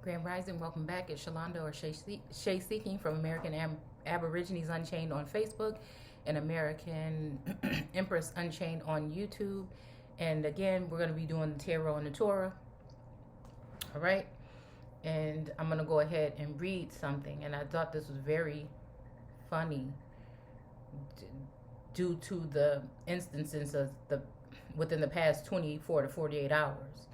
Grand Rising, welcome back. It's Shalonda or Shay Seeking from American Aborigines Unchained on Facebook and American Empress Unchained on YouTube. And again, we're going to be doing the Tarot and the Torah. All right. And I'm going to go ahead and read something. And I thought this was very funny due to the instances of within the past 24 to 48 hours.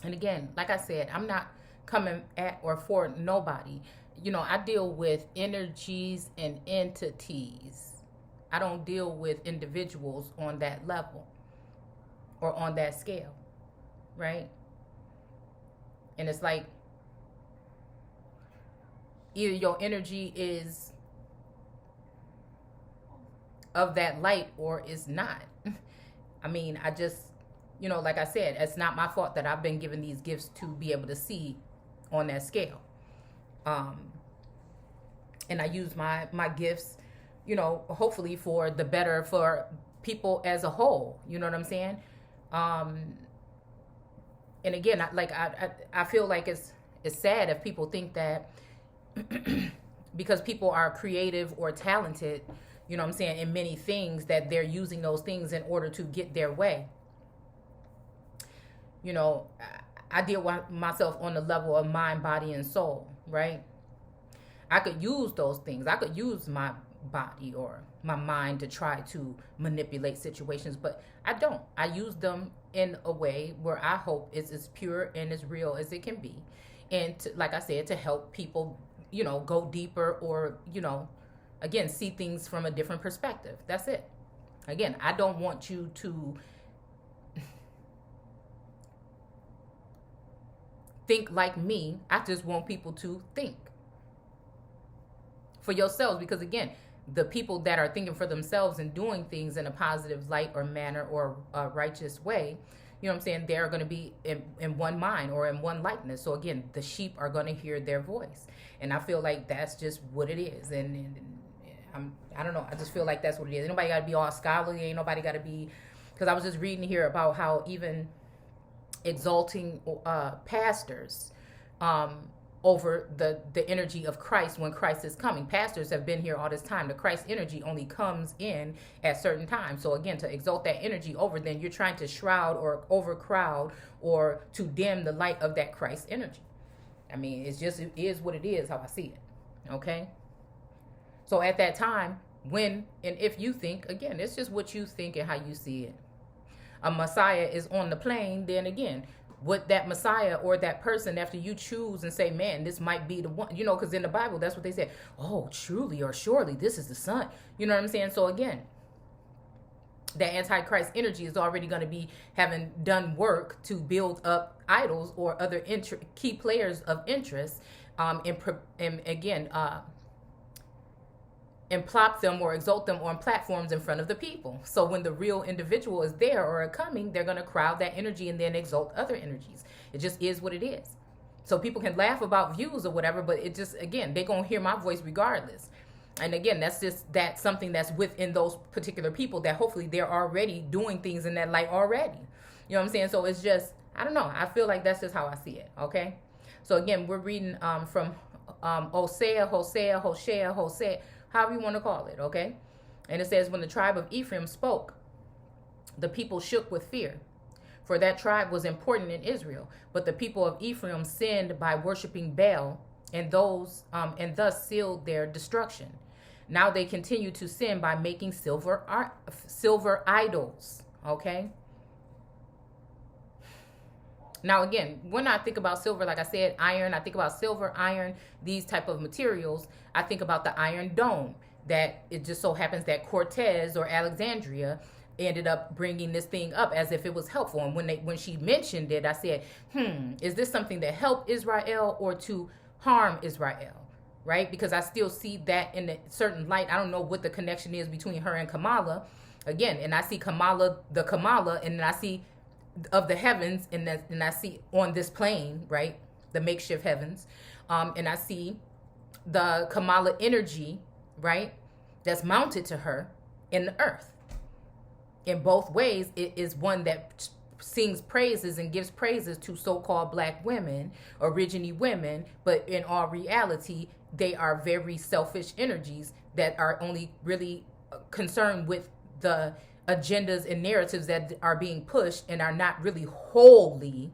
And again, like I said, I'm not coming at or for nobody. You know, I deal with energies and entities. I don't deal with individuals on that level or on that scale, right? And it's like either your energy is of that light or is not. I mean, I just, you know, like I said, it's not my fault that I've been given these gifts to be able to see on that scale. And I use my gifts, you know, hopefully for the better for people as a whole. You know what I'm saying? And again, I feel like it's sad if people think that because people are creative or talented, you know what I'm saying, in many things, that they're using those things in order to get their way. You know, I deal with myself on the level of mind, body, and soul, right? I could use those things. I could use my body or my mind to try to manipulate situations, but I don't. I use them in a way where I hope it's as pure and as real as it can be. And to, like I said, to help people, you know, go deeper or, you know, again, see things from a different perspective. That's it. Again, I don't want you to think like me. I just want people to think for yourselves, because again, the people that are thinking for themselves and doing things in a positive light or manner or a righteous way, you know what I'm saying, they're going to be in one mind or in one likeness. So again, the sheep are going to hear their voice, and I feel like that's just what it is. And I don't know, I just feel like that's what it is. Ain't nobody got to be all scholarly. Ain't nobody got to be, because I was just reading here about how even exalting pastors over the energy of Christ when Christ is coming. Pastors have been here all this time. The Christ energy only comes in at certain times. So again, to exalt that energy over, then you're trying to shroud or overcrowd or to dim the light of that Christ energy. I mean, it is what it is, how I see it. Okay? So at that time, when and if you think, again, it's just what you think and how you see it. A Messiah is on the plane, then again, what that Messiah or that person, after you choose and say, man, this might be the one, you know, because in the Bible, that's what they said. Oh, truly or surely, this is the son. You know what I'm saying? So again, that Antichrist energy is already going to be having done work to build up idols or other key players of interest, and again, and plop them or exalt them on platforms in front of the people. So when the real individual is there or are coming, they're going to crowd that energy and then exalt other energies. It just is what it is. So people can laugh about views or whatever, but it just, again, they're going to hear my voice regardless. And again, that's something that's within those particular people that hopefully they're already doing things in that light already. You know what I'm saying? So it's just, I don't know. I feel like that's just how I see it. Okay. So again, we're reading from Hosea, however you want to call it, okay? And it says, when the tribe of Ephraim spoke, the people shook with fear. For that tribe was important in Israel. But the people of Ephraim sinned by worshiping Baal, and thus sealed their destruction. Now they continue to sin by making silver idols, okay? Now, again, when I think about silver, like I said, iron, I think about silver, iron, these type of materials. I think about the Iron Dome, that it just so happens that Cortez or Alexandria ended up bringing this thing up as if it was helpful. And when she mentioned it, I said, is this something to help Israel or to harm Israel? Right? Because I still see that in a certain light. I don't know what the connection is between her and Kamala. Again, and I see Kamala, and then I see of the heavens, and I see on this plane, right, the makeshift heavens, and I see the Kamala energy, right, that's mounted to her in the earth. In both ways, it is one that sings praises and gives praises to so-called black women, origine women, but in all reality, they are very selfish energies that are only really concerned with the agendas and narratives that are being pushed and are not really wholly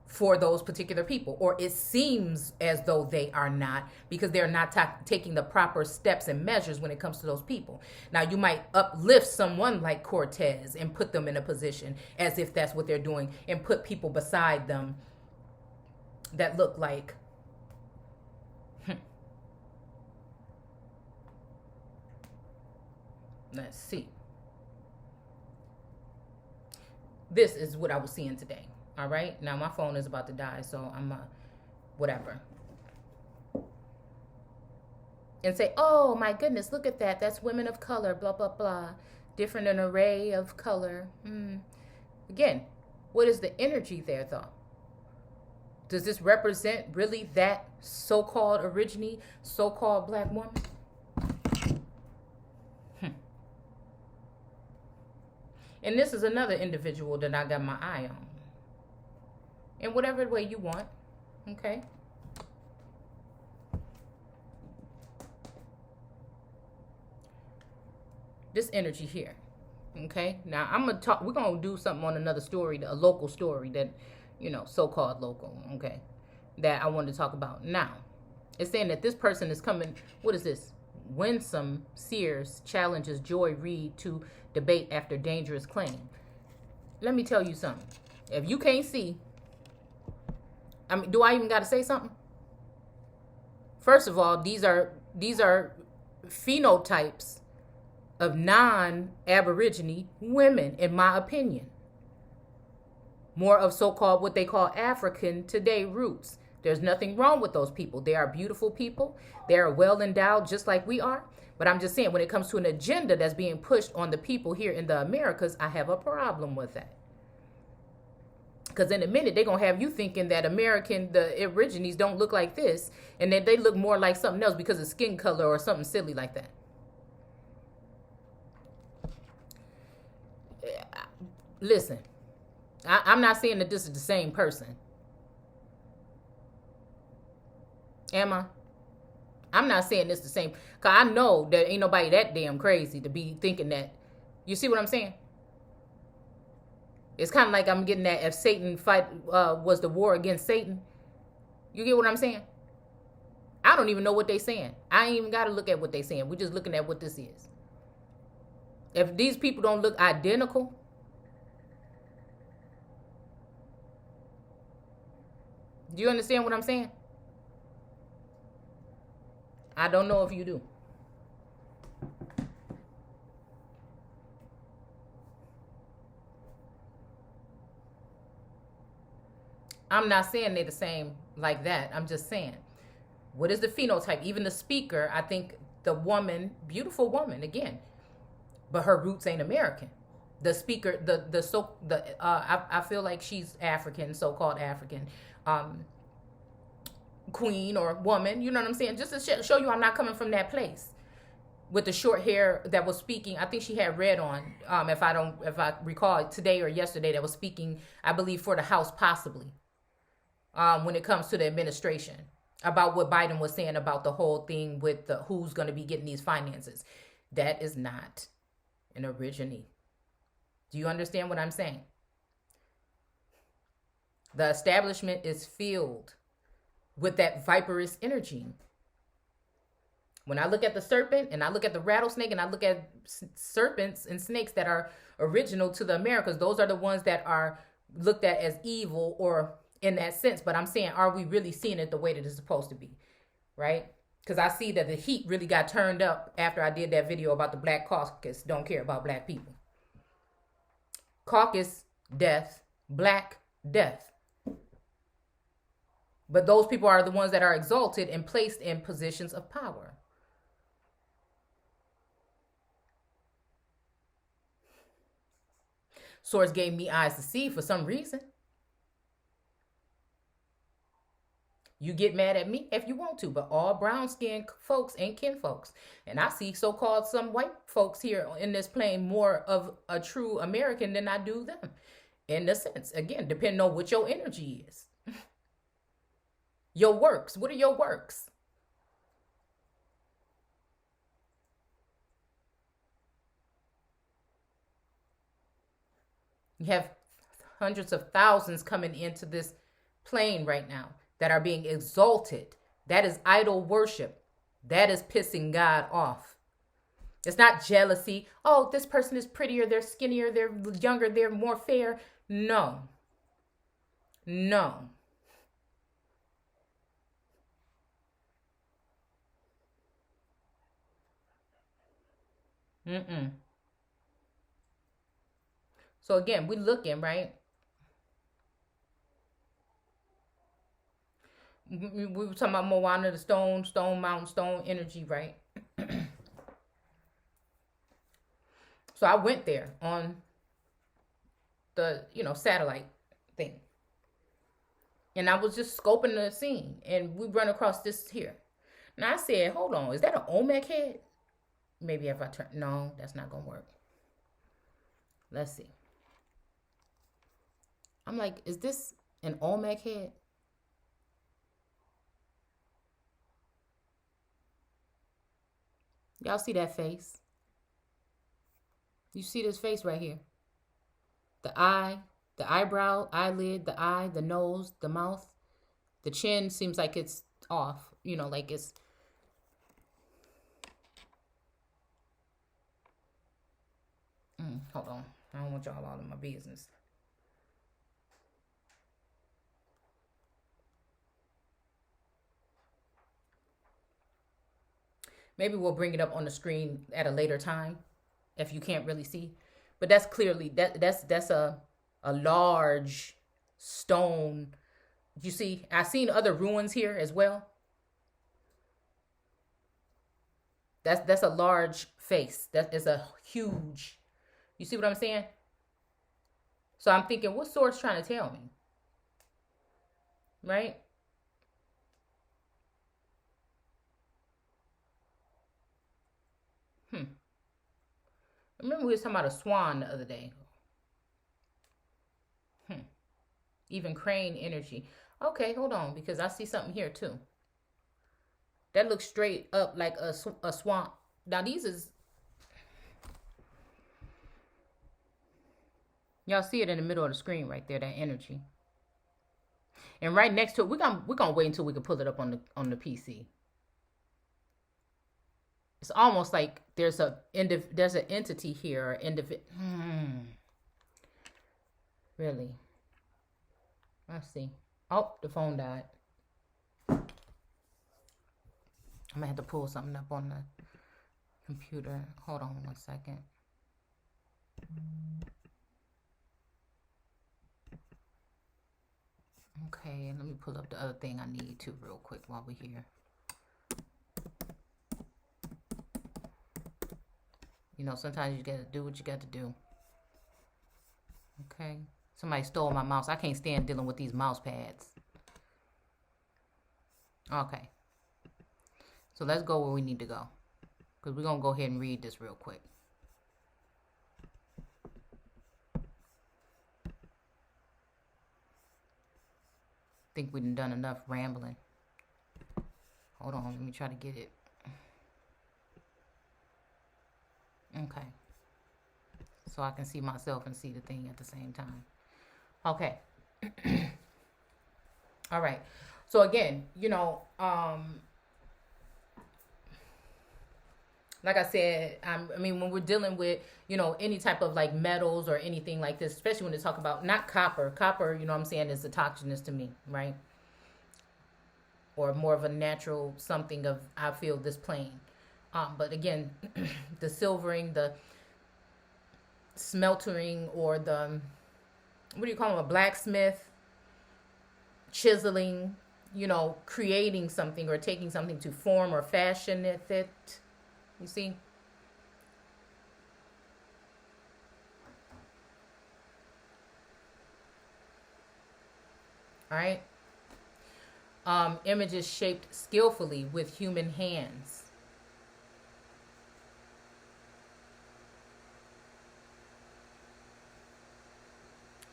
for those particular people, or it seems as though they are not, because they're not taking the proper steps and measures when it comes to those people. Now, you might uplift someone like Cortez and put them in a position as if that's what they're doing, and put people beside them that look like let's see, this is what I was seeing today. All right, now my phone is about to die, so I'm whatever. And say, oh my goodness, look at that. That's women of color, blah, blah, blah. Different an array of color. Again, what is the energy there, though? Does this represent really that so-called origine, so-called black woman? And this is another individual that I got my eye on. In whatever way you want, okay? This energy here, okay? Now, we're going to do something on another story, a local story that, so-called local, okay? That I wanted to talk about. Now, it's saying that this person is coming, what is this? Winsome Sears challenges Joy Reid to debate after dangerous claim. Let me tell you something. If you can't see, do I even got to say something? First of all, these are phenotypes of non-Aborigine women, in my opinion. More of so-called what they call African today roots. There's nothing wrong with those people. They are beautiful people. They are well endowed just like we are. But I'm just saying, when it comes to an agenda that's being pushed on the people here in the Americas, I have a problem with that. Because in a minute, they're going to have you thinking that the Aborigines don't look like this, and that they look more like something else because of skin color or something silly like that. Listen, I'm not saying that this is the same person. Am I? I'm not saying this the same. Because I know that ain't nobody that damn crazy to be thinking that. You see what I'm saying? It's kind of like I'm getting that if Satan was the war against Satan. You get what I'm saying? I don't even know what they saying. I ain't even got to look at what they saying. We're just looking at what this is. If these people don't look identical, do you understand what I'm saying? I don't know if you do. I'm not saying they're the same like that. I'm just saying, what is the phenotype? Even the speaker, I think the woman, beautiful woman, again, but her roots ain't American. The speaker, I feel like she's African, so-called African, queen or woman. You know what I'm saying? Just to show you I'm not coming from that place. With the short hair that was speaking, I think she had red on. If I recall today or yesterday, that was speaking, I believe, for the House possibly. When it comes to the administration, about what Biden was saying about the whole thing with who's going to be getting these finances. That is not an origine. Do you understand what I'm saying? The establishment is filled with that viperous energy. When I look at the serpent and I look at the rattlesnake and I look at serpents and snakes that are original to the Americas, those are the ones that are looked at as evil or in that sense. But I'm saying, are we really seeing it the way that it's supposed to be? Right? Because I see that the heat really got turned up after I did that video about the Black Caucus don't care about black people. Caucus, death. Black, death. But those people are the ones that are exalted and placed in positions of power. Source gave me eyes to see for some reason. You get mad at me if you want to, but all brown skinned folks ain't kin folks. And I see so called some white folks here in this plane more of a true American than I do them. In a sense, again, depending on what your energy is. Your works. What are your works? You have hundreds of thousands coming into this plane right now that are being exalted. That is idol worship. That is pissing God off. It's not jealousy. Oh, this person is prettier, they're skinnier, they're younger, they're more fair. No. No. Mm-mm. So again, we looking, right? We were talking about Moana, the stone mountain, stone energy, right? So I went there on the, satellite thing. And I was just scoping the scene. And we run across this here. And I said, hold on, is that an Olmec head? Maybe if I turn, no, that's not going to work. Let's see. I'm like, is this an Olmec head? Y'all see that face? You see this face right here? The eye, the eyebrow, eyelid, the eye, the nose, the mouth. The chin seems like it's off. Like it's... hold on. I don't want y'all all in my business. Maybe we'll bring it up on the screen at a later time if you can't really see. But that's clearly that's a large stone. You see, I've seen other ruins here as well. That's a large face. That is a huge. You see what I'm saying? So I'm thinking, what sword's trying to tell me? Right? Remember we was talking about a swan the other day. Even crane energy. Okay, hold on, because I see something here too. That looks straight up like a swan. Now these is... Y'all see it in the middle of the screen right there, that energy. And right next to it, we're gonna wait until we can pull it up on the PC. It's almost like there's an entity here, or individual. Really? Let's see. Oh, the phone died. I'm gonna have to pull something up on the computer. Hold on 1 second. Okay, let me pull up the other thing I need to real quick while we're here. Sometimes you gotta do what you got to do. Okay. Somebody stole my mouse. I can't stand dealing with these mouse pads. Okay. So let's go where we need to go. Because we're going to go ahead and read this real quick. Think we've done enough rambling. Hold on. Let me try to get it. Okay. So I can see myself and see the thing at the same time. Okay. All right. So again, like I said, when we're dealing with, any type of like metals or anything like this, especially when they talk about not copper. Copper, is a toxinous to me, right? Or more of a natural something of, I feel, this plane. But again, the silvering, the smeltering, or the, what do you call them, a blacksmith, chiseling, creating something or taking something to form or fashion it. You see? All right. Images shaped skillfully with human hands.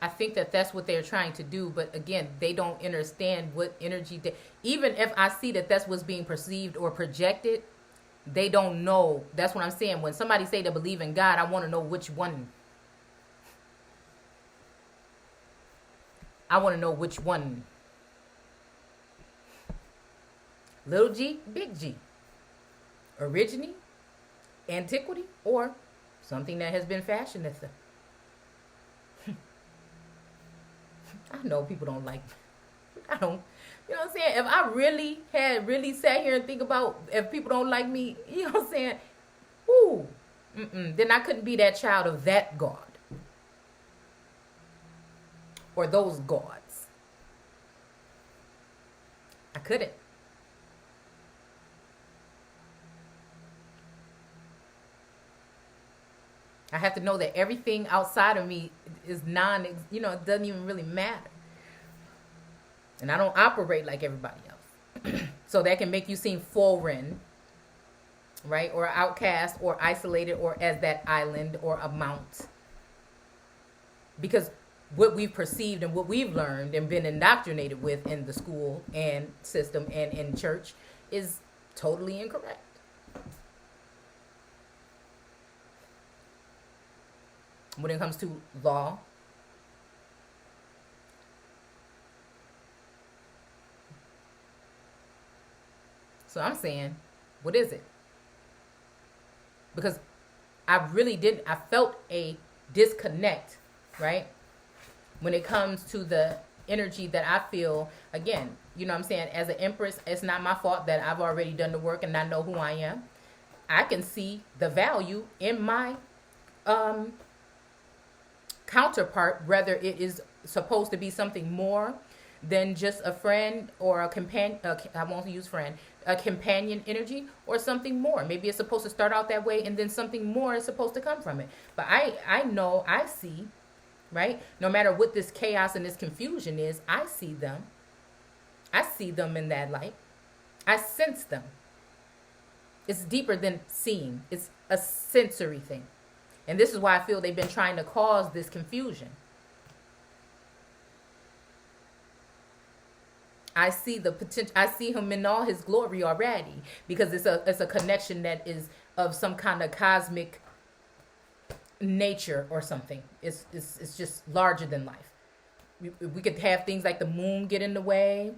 I think that that's what they're trying to do, but again, they don't understand what energy. Even if I see that that's what's being perceived or projected, they don't know. That's what I'm saying. When somebody say they believe in God, I want to know which one. I want to know which one. Little G, big G. Origine, antiquity, or something that has been fashioned. I know people don't like me. I don't, you know what I'm saying? If I really sat here and think about if people don't like me, you know what I'm saying? Ooh, then I couldn't be that child of that God. Or those gods. I couldn't. I have to know that everything outside of me is it doesn't even really matter. And I don't operate like everybody else. So that can make you seem foreign, right? Or outcast or isolated or as that island or a mount. Because what we've perceived and what we've learned and been indoctrinated with in the school and system and in church is totally incorrect. When it comes to law, so I'm saying, what is it? Because I felt a disconnect, right? When it comes to the energy that I feel, again, you know what I'm saying? As an empress, it's not my fault that I've already done the work and I know who I am. I can see the value in my counterpart, whether it is supposed to be something more than just a friend or a companion. I won't use friend, a companion energy, or something more. Maybe it's supposed to start out that way and then something more is supposed to come from it. But I know, I see, right? No matter what this chaos and this confusion is, I see them. I see them in that light. I sense them. It's deeper than seeing. It's a sensory thing. And this is why I feel they've been trying to cause this confusion. I see the potential. I see him in all his glory already, because it's a connection that is of some kind of cosmic nature or something. It's just larger than life. We could have things like the moon get in the way.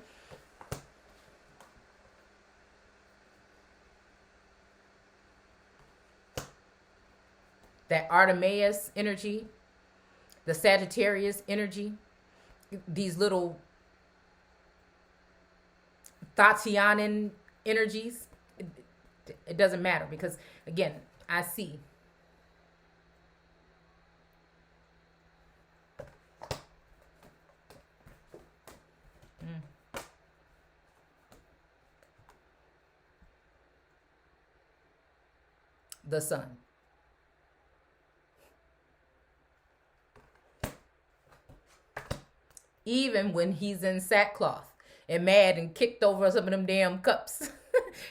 That Artemis energy, the Sagittarius energy, these little Tatianan energies, it doesn't matter, because again, I see. The sun. Even when he's in sackcloth and mad and kicked over some of them damn cups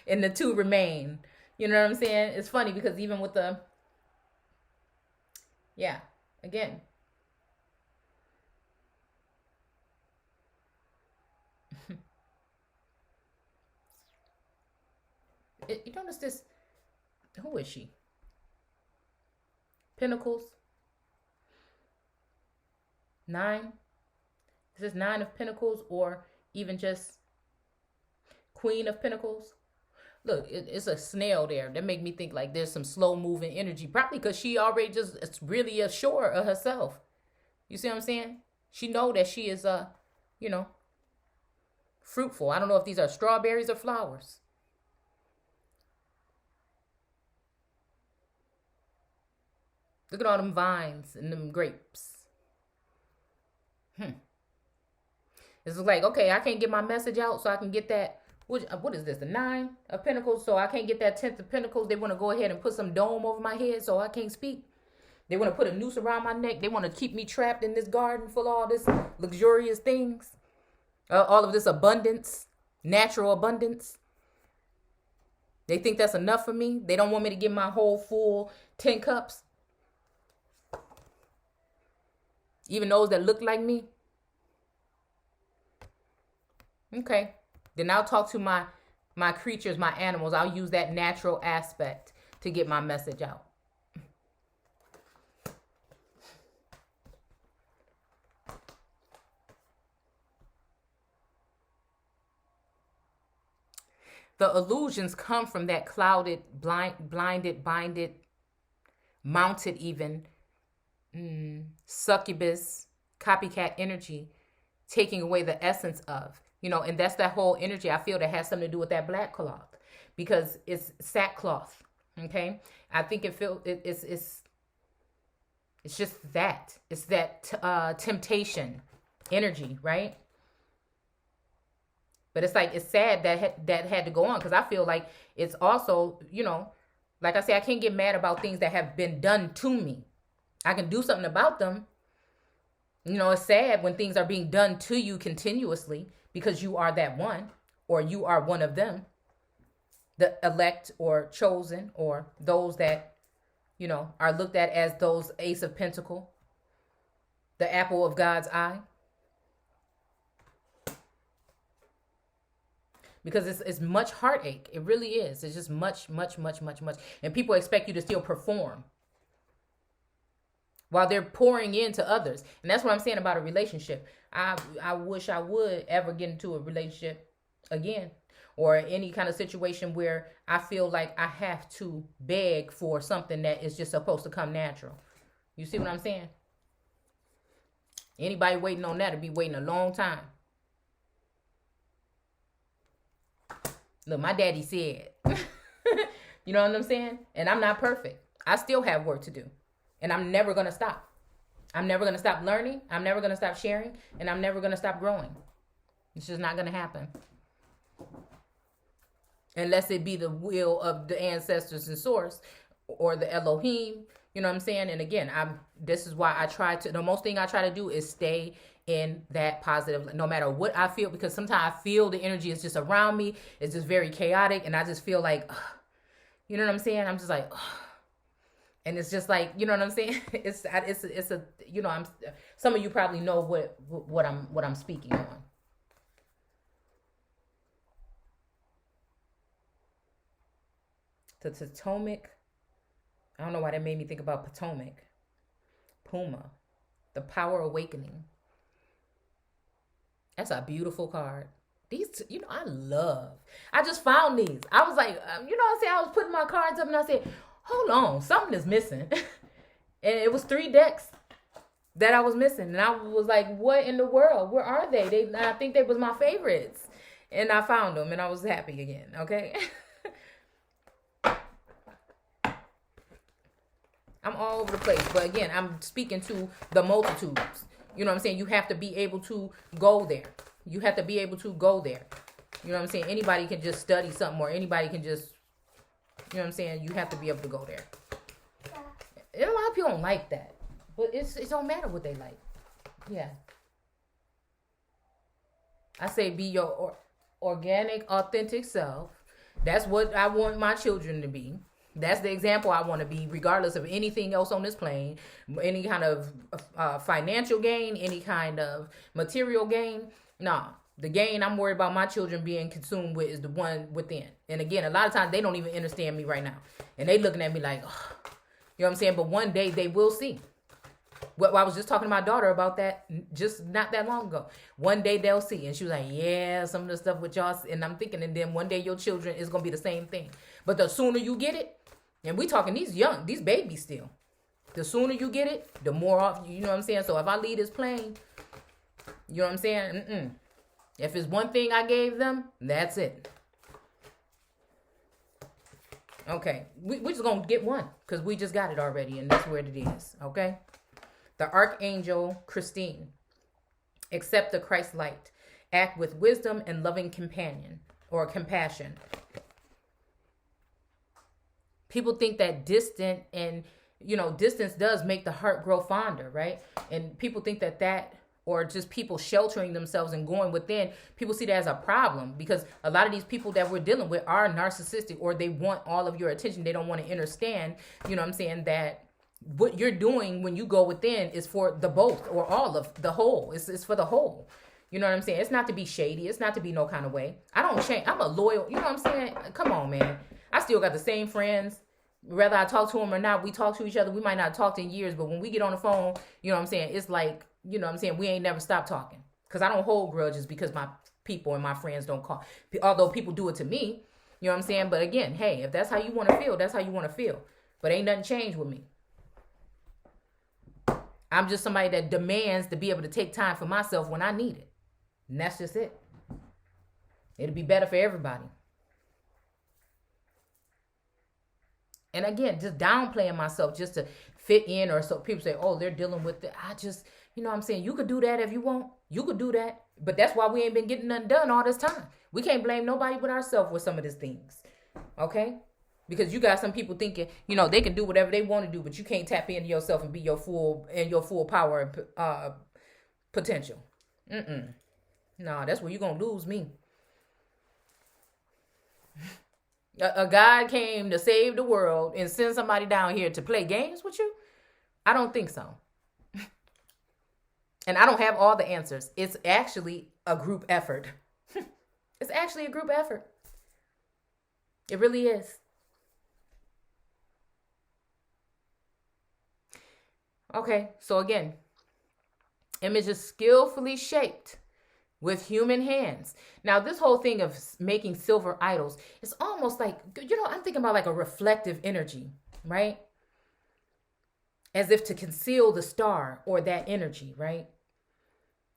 and the two remain. You know what I'm saying? It's funny because even with again. You notice this, who is she? Pentacles. 9. Is this 9 of Pentacles or even just Queen of Pentacles? Look, it's a snail there. That make me think like there's some slow moving energy. Probably because she already it's really assured of herself. You see what I'm saying? She know that she is fruitful. I don't know if these are strawberries or flowers. Look at all them vines and them grapes. It's like, okay, I can't get my message out, so I can get that. What is this? The 9 of Pentacles. So I can't get that 10th of Pentacles. They want to go ahead and put some dome over my head so I can't speak. They want to put a noose around my neck. They want to keep me trapped in this garden full of all this luxurious things. All of this abundance. natural abundance. They think that's enough for me. They don't want me to get my whole full 10 cups. Even those that look like me. Okay. Then I'll talk to my creatures, my animals. I'll use that natural aspect to get my message out. The illusions come from that clouded, blinded, binded, mounted even, succubus, copycat energy, taking away the essence of, and that's that whole energy I feel that has something to do with that black cloth, because it's sackcloth. Okay. I think it's just that. It's that temptation energy, right? But it's like, it's sad that had to go on, because I feel like it's also, like I say, I can't get mad about things that have been done to me. I can do something about them. It's sad when things are being done to you continuously, because you are that one, or you are one of them, the elect or chosen, or those that, are looked at as those Ace of Pentacle, the apple of God's eye. Because it's much heartache. It really is. It's just much. And people expect you to still perform while they're pouring into others. And that's what I'm saying about a relationship. I wish I would ever get into a relationship again, or any kind of situation where I feel like I have to beg for something that is just supposed to come natural. You see what I'm saying? Anybody waiting on that will be waiting a long time. Look, my daddy said, you know what I'm saying? And I'm not perfect. I still have work to do. And I'm never going to stop. I'm never going to stop learning. I'm never going to stop sharing. And I'm never going to stop growing. It's just not going to happen. Unless it be the will of the ancestors and source, or the Elohim. You know what I'm saying? And again, this is why the most thing I try to do is stay in that positive, no matter what I feel, because sometimes I feel the energy is just around me. It's just very chaotic. And I just feel like, you know what I'm saying? I'm just like, and it's just like, you know what I'm saying? It's a, some of you probably know what I'm speaking on. The Potomac. I don't know why that made me think about Potomac. Puma. The Power Awakening. That's a beautiful card. These, I just found these. I was like, I was putting my cards up and I said, hold on, something is missing. And it was 3 decks that I was missing. And I was like, what in the world? Where are they? I think they was my favorites. And I found them and I was happy again. Okay. I'm all over the place. But again, I'm speaking to the multitudes. You know what I'm saying? You have to be able to go there. You have to be able to go there. You know what I'm saying? Anybody can just study something, or anybody can just, you know what I'm saying? You have to be able to go there. And a lot of people don't like that. But it don't matter what they like. Yeah. I say be your organic, authentic self. That's what I want my children to be. That's the example I want to be, regardless of anything else on this plane, any kind of financial gain, any kind of material gain. Nah, the gain I'm worried about my children being consumed with is the one within. And again, a lot of times they don't even understand me right now. And they looking at me like, oh, you know what I'm saying? But one day they will see. Well, I was just talking to my daughter about that just not that long ago. One day they'll see. And she was like, yeah, some of the stuff with y'all. And I'm thinking, and then one day your children is going to be the same thing. But the sooner you get it, and we talking these babies still. The sooner you get it, the more off, you know what I'm saying? So if I leave this plane, you know what I'm saying? If it's one thing I gave them, that's it. Okay, we're just going to get one, because we just got it already, and that's where it is, okay? The Archangel Christine. Accept the Christ light. Act with wisdom and loving compassion. People think that distant and, distance does make the heart grow fonder, right? And people think that or just people sheltering themselves and going within, people see that as a problem, because a lot of these people that we're dealing with are narcissistic, or they want all of your attention. They don't want to understand, you know what I'm saying, that what you're doing when you go within is for the both or all of the whole. It's for the whole. You know what I'm saying? It's not to be shady. It's not to be no kind of way. I don't change. I'm a loyal, you know what I'm saying? Come on, man. I still got the same friends. Whether I talk to them or not, we talk to each other. We might not talk in years, but when we get on the phone, you know what I'm saying? It's like, you know what I'm saying? We ain't never stopped talking. Because I don't hold grudges because my people and my friends don't call. Although people do it to me, you know what I'm saying? But again, hey, if that's how you want to feel, that's how you want to feel. But ain't nothing changed with me. I'm just somebody that demands to be able to take time for myself when I need it. And that's just it. It'll be better for everybody. And again, just downplaying myself just to fit in, or so people say, oh, they're dealing with it. I just, you know what I'm saying? You could do that if you want. You could do that. But that's why we ain't been getting nothing done all this time. We can't blame nobody but ourselves with some of these things. Okay? Because you got some people thinking, you know, they can do whatever they want to do, but you can't tap into yourself and be your full power and potential. No, that's where you're going to lose me. A God came to save the world and send somebody down here to play games with you? I don't think so. And I don't have all the answers. It's actually a group effort. It's actually a group effort. It really is. Okay, so again, image is skillfully shaped with human hands. Now, this whole thing of making silver idols, it's almost like, you know, I'm thinking about like a reflective energy, right? As if to conceal the star or that energy, right?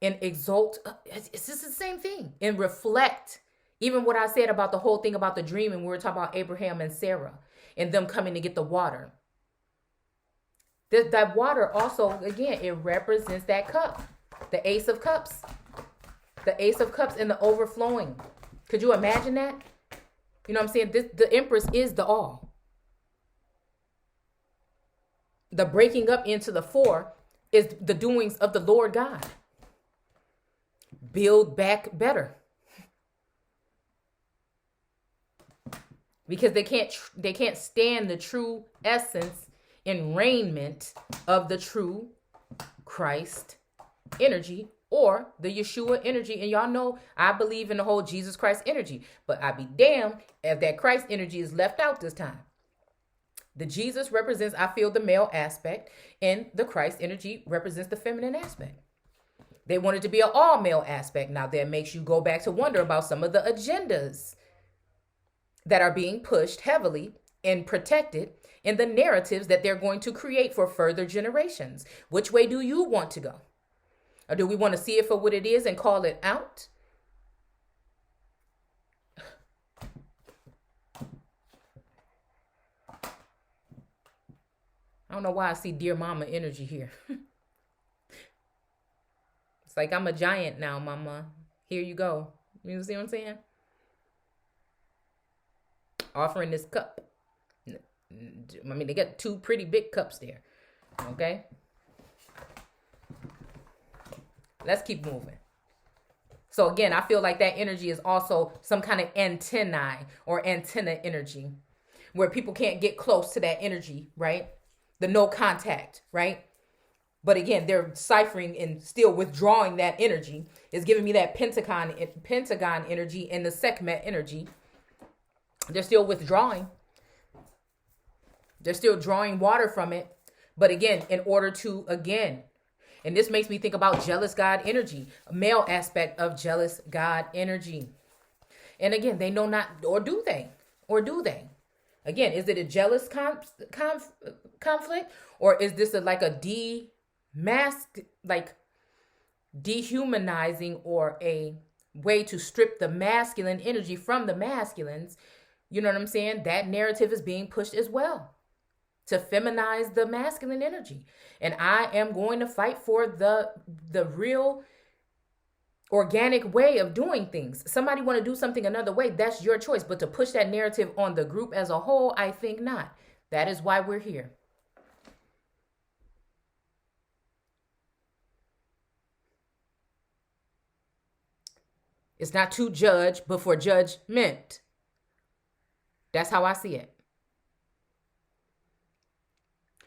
And exalt, it's just the same thing. And reflect, even what I said about the whole thing about the dream, and we were talking about Abraham and Sarah and them coming to get the water. That water also, again, it represents that cup, the Ace of Cups. The Ace of Cups and the overflowing. Could you imagine that? You know what I'm saying? The Empress is the all. The breaking up into the four is the doings of the Lord God. Build back better. Because they can't stand the true essence and raiment of the true Christ energy, or the Yeshua energy. And y'all know I believe in the whole Jesus Christ energy, but I'd be damned if that Christ energy is left out this time. The Jesus represents, I feel, the male aspect, and the Christ energy represents the feminine aspect. They want it to be an all male aspect. Now that makes you go back to wonder about some of the agendas that are being pushed heavily and protected in the narratives that they're going to create for further generations. Which way do you want to go? Or do we want to see it for what it is and call it out? I don't know why I see dear mama energy here. It's like I'm a giant now, mama. Here you go. You see what I'm saying? Offering this cup. I mean, they got two pretty big cups there. Okay? Let's keep moving. So again, I feel like that energy is also some kind of antennae or antenna energy where people can't get close to that energy, right? The no contact, right? But again, they're ciphering and still withdrawing that energy. It's giving me that pentagon energy and the Sekhmet energy. They're still withdrawing. They're still drawing water from it. But again, in order to, again, and this makes me think about jealous God energy, a male aspect of jealous God energy. And again, they know not, or do they? Or do they? Again, is it a jealous conflict? Or is this like a dehumanizing, or a way to strip the masculine energy from the masculines? You know what I'm saying? That narrative is being pushed as well, to feminize the masculine energy. And I am going to fight for the real organic way of doing things. Somebody want to do something another way, that's your choice. But to push that narrative on the group as a whole, I think not. That is why we're here. It's not to judge, but for judgment. That's how I see it.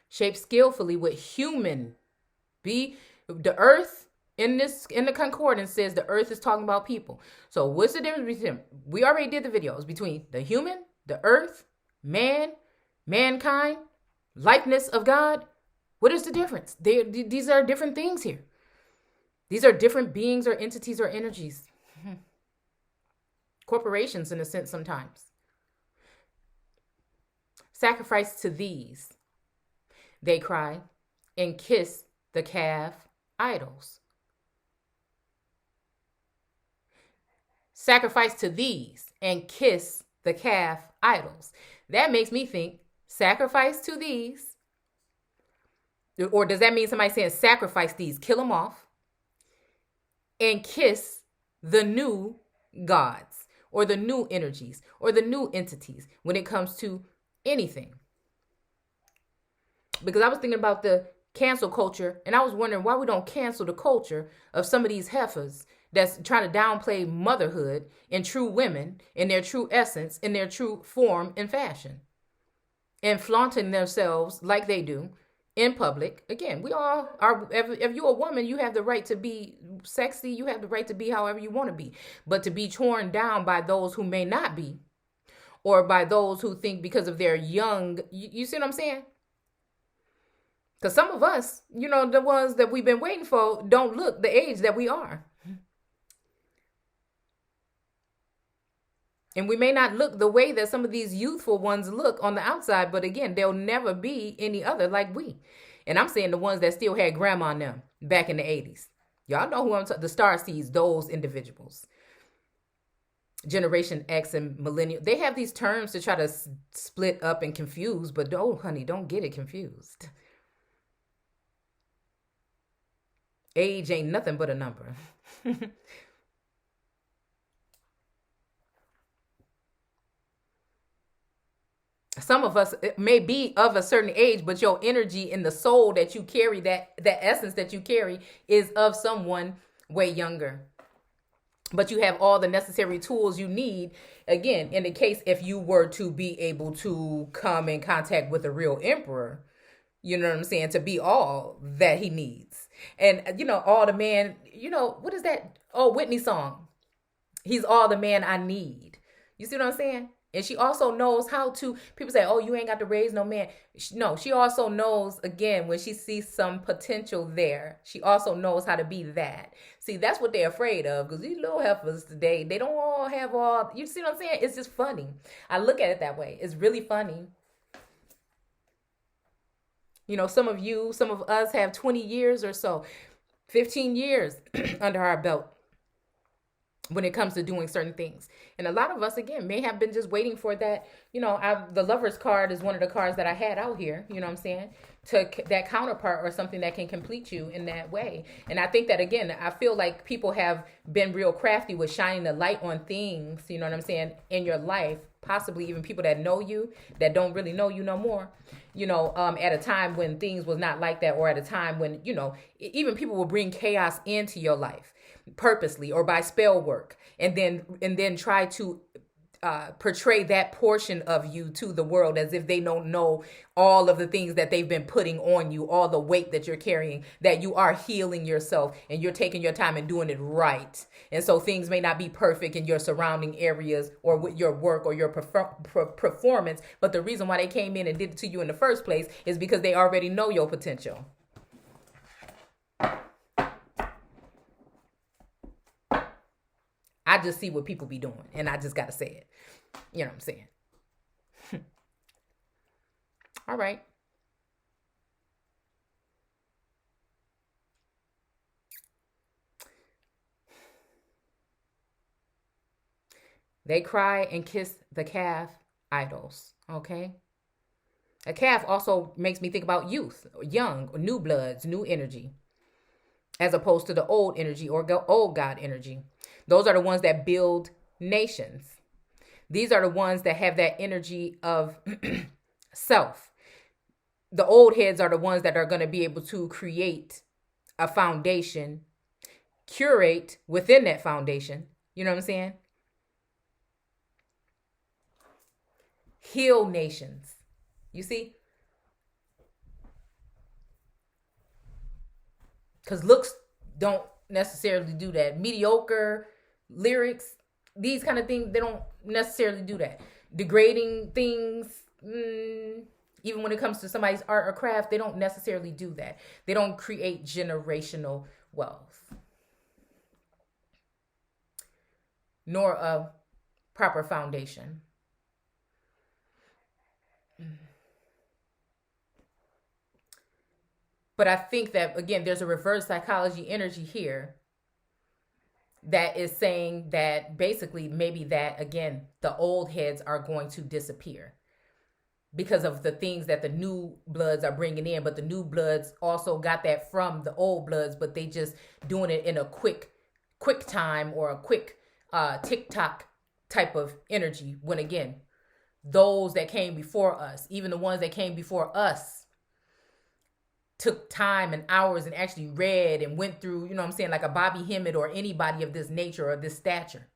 Shaped skillfully with human. Be the earth in the concordance says the earth is talking about people. So what's the difference between them? We already did the videos between the human, the earth, man, mankind, likeness of God. What is the difference? These are different things here. These are different beings or entities or energies. Corporations in a sense sometimes. Sacrifice to these, they cry, and kiss the calf idols. Sacrifice to these and kiss the calf idols. That makes me think sacrifice to these. Or does that mean somebody saying sacrifice these, kill them off, and kiss the new gods or the new energies or the new entities when it comes to anything? Because I was thinking about the cancel culture, and I was wondering why we don't cancel the culture of some of these heifers that's trying to downplay motherhood and true women in their true essence, in their true form and fashion, and flaunting themselves like they do in public. Again, we all are, if you're a woman, you have the right to be sexy, you have the right to be however you want to be, but to be torn down by those who may not be, or by those who think because of their young, you see what I'm saying? Because some of us, the ones that we've been waiting for don't look the age that we are. And we may not look the way that some of these youthful ones look on the outside, but again, they'll never be any other like we. And I'm saying the ones that still had grandma and them back in the 80s. Y'all know who I'm talking, the star seeds, those individuals. Generation X and millennial. They have these terms to try to split up and confuse, but honey, don't get it confused. Age ain't nothing but a number. Some of us may be of a certain age, but your energy and the soul that you carry, that essence that you carry, is of someone way younger. But you have all the necessary tools you need, again, in the case if you were to be able to come in contact with a real emperor, you know what I'm saying, to be all that he needs. And, all the man, what is that? Oh, Whitney song. He's all the man I need. You see what I'm saying? And she also knows how to, people say, oh, you ain't got to raise no man. No, she also knows, again, when she sees some potential there, she also knows how to be that. See, that's what they're afraid of, because these little heifers today, they don't all have all, you see what I'm saying? It's just funny. I look at it that way. It's really funny. Some of us have 20 years or so, 15 years under our belt when it comes to doing certain things. And a lot of us, again, may have been just waiting for that. The lover's card is one of the cards that I had out here, you know what I'm saying, to that counterpart or something that can complete you in that way. And I think that, again, I feel like people have been real crafty with shining the light on things, you know what I'm saying, in your life, possibly even people that know you, that don't really know you no more, at a time when things was not like that, or at a time when, even people will bring chaos into your life purposely or by spell work, and then try to portray that portion of you to the world as if they don't know all of the things that they've been putting on you, all the weight that you're carrying, that you are healing yourself and you're taking your time and doing it right. And so things may not be perfect in your surrounding areas or with your work or your performance, but the reason why they came in and did it to you in the first place is because they already know your potential. I just see what people be doing, and I just got to say it. You know what I'm saying? All right. They cry and kiss the calf idols, okay? A calf also makes me think about youth, young, new bloods, new energy, as opposed to the old energy or old God energy. Those are the ones that build nations. These are the ones that have that energy of self. The old heads are the ones that are going to be able to create a foundation, curate within that foundation You know what I'm saying? Heal nations. You see? Because looks don't necessarily do that. Mediocre lyrics, these kind of things, they don't necessarily do that. Degrading things, even when it comes to somebody's art or craft, they don't necessarily do that. They don't create generational wealth, nor a proper foundation. But I think that, again, there's a reverse psychology energy here that is saying that basically maybe that, again, the old heads are going to disappear because of the things that the new bloods are bringing in. But the new bloods also got that from the old bloods, but they just doing it in a quick time or a quick TikTok type of energy. When again, those that came before us, even the ones that came before us, took time and hours and actually read and went through, you know what I'm saying, like a Bobby Hemmett or anybody of this nature or this stature.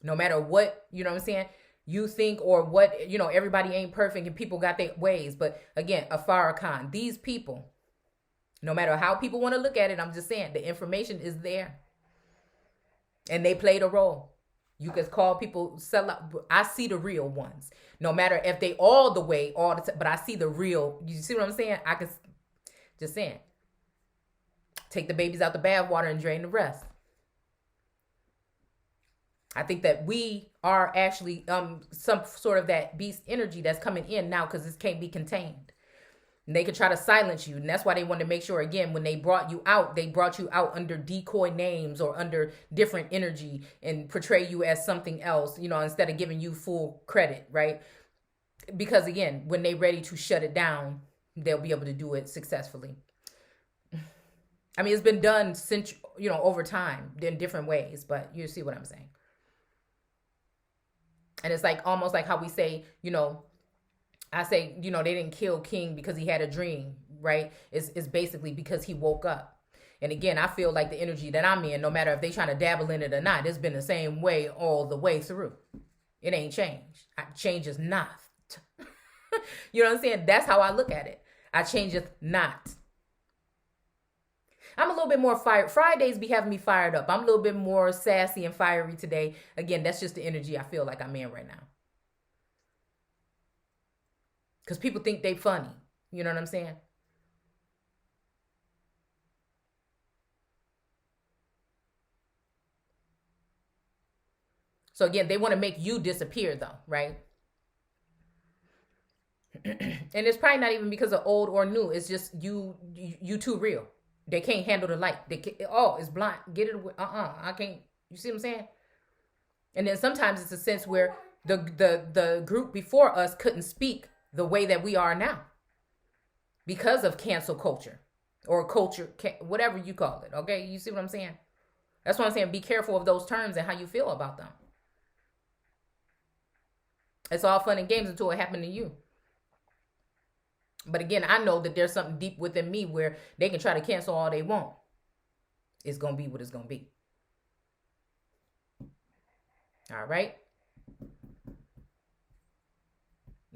No matter what, you know what I'm saying, you think or what, everybody ain't perfect and people got their ways. But again, a Farrakhan, these people, no matter how people want to look at it, I'm just saying the information is there. And they played a role. You can call people sell out. I see the real ones. No matter if they all the way, all the time, but I see the real. You see what I'm saying? I can just saying. Take the babies out the bathwater and drain the rest. I think that we are actually some sort of that beast energy that's coming in now because this can't be contained. And they could try to silence you. And that's why they wanted to make sure, again, when they brought you out under decoy names or under different energy and portray you as something else, instead of giving you full credit, right? Because, again, when they're ready to shut it down, they'll be able to do it successfully. I mean, it's been done since, over time in different ways, but you see what I'm saying. And it's like almost like how we say, I say, they didn't kill King because he had a dream, right? It's basically because he woke up. And again, I feel like the energy that I'm in, no matter if they trying to dabble in it or not, it's been the same way all the way through. It ain't changed. Change is not. You know what I'm saying? That's how I look at it. I changeth not. I'm a little bit more fired. Fridays be having me fired up. I'm a little bit more sassy and fiery today. Again, that's just the energy I feel like I'm in right now. Because people think they funny. You know what I'm saying? So again, they want to make you disappear though, right? And it's probably not even because of old or new. It's just you too real. They can't handle the light. It's blind. Get it away. I can't. You see what I'm saying? And then sometimes it's a sense where the group before us couldn't speak the way that we are now because of cancel culture or culture, whatever you call it. Okay. You see what I'm saying? That's what I'm saying. Be careful of those terms and how you feel about them. It's all fun and games until it happened to you. But again, I know that there's something deep within me where they can try to cancel all they want. It's going to be what it's going to be. All right.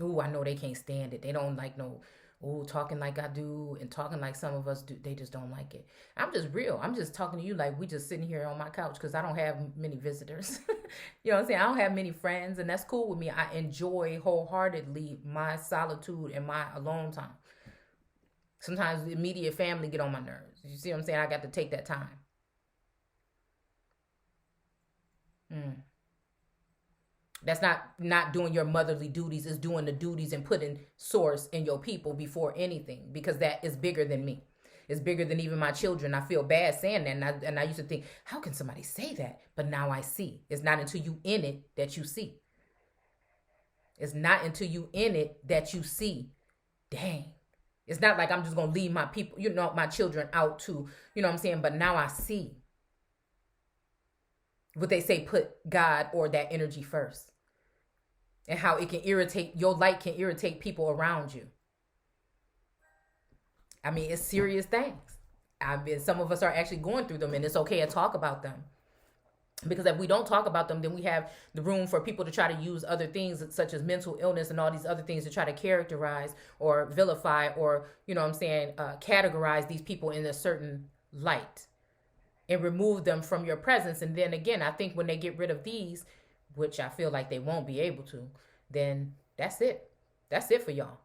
Ooh, I know they can't stand it. They don't like talking like I do and talking like some of us do. They just don't like it. I'm just real. I'm just talking to you like we just sitting here on my couch because I don't have many visitors. You know what I'm saying? I don't have many friends, and that's cool with me. I enjoy wholeheartedly my solitude and my alone time. Sometimes the immediate family get on my nerves. You see what I'm saying? I got to take that time. That's not doing your motherly duties. It's doing the duties and putting source in your people before anything, because that is bigger than me. It's bigger than even my children. I feel bad saying that. And I used to think, how can somebody say that? But now I see. It's not until you in it that you see. It's not until you in it that you see. Dang. It's not like I'm just going to leave my people, my children out too. You know what I'm saying? But now I see. What they say, put God or that energy first. And how it can irritate, your light can irritate people around you. I mean, it's serious things. I mean, some of us are actually going through them, and it's okay to talk about them. Because if we don't talk about them, then we have the room for people to try to use other things such as mental illness and all these other things to try to characterize or vilify or, categorize these people in a certain light and remove them from your presence. And then again, I think when they get rid of these, which I feel like they won't be able to, then that's it. That's it for y'all.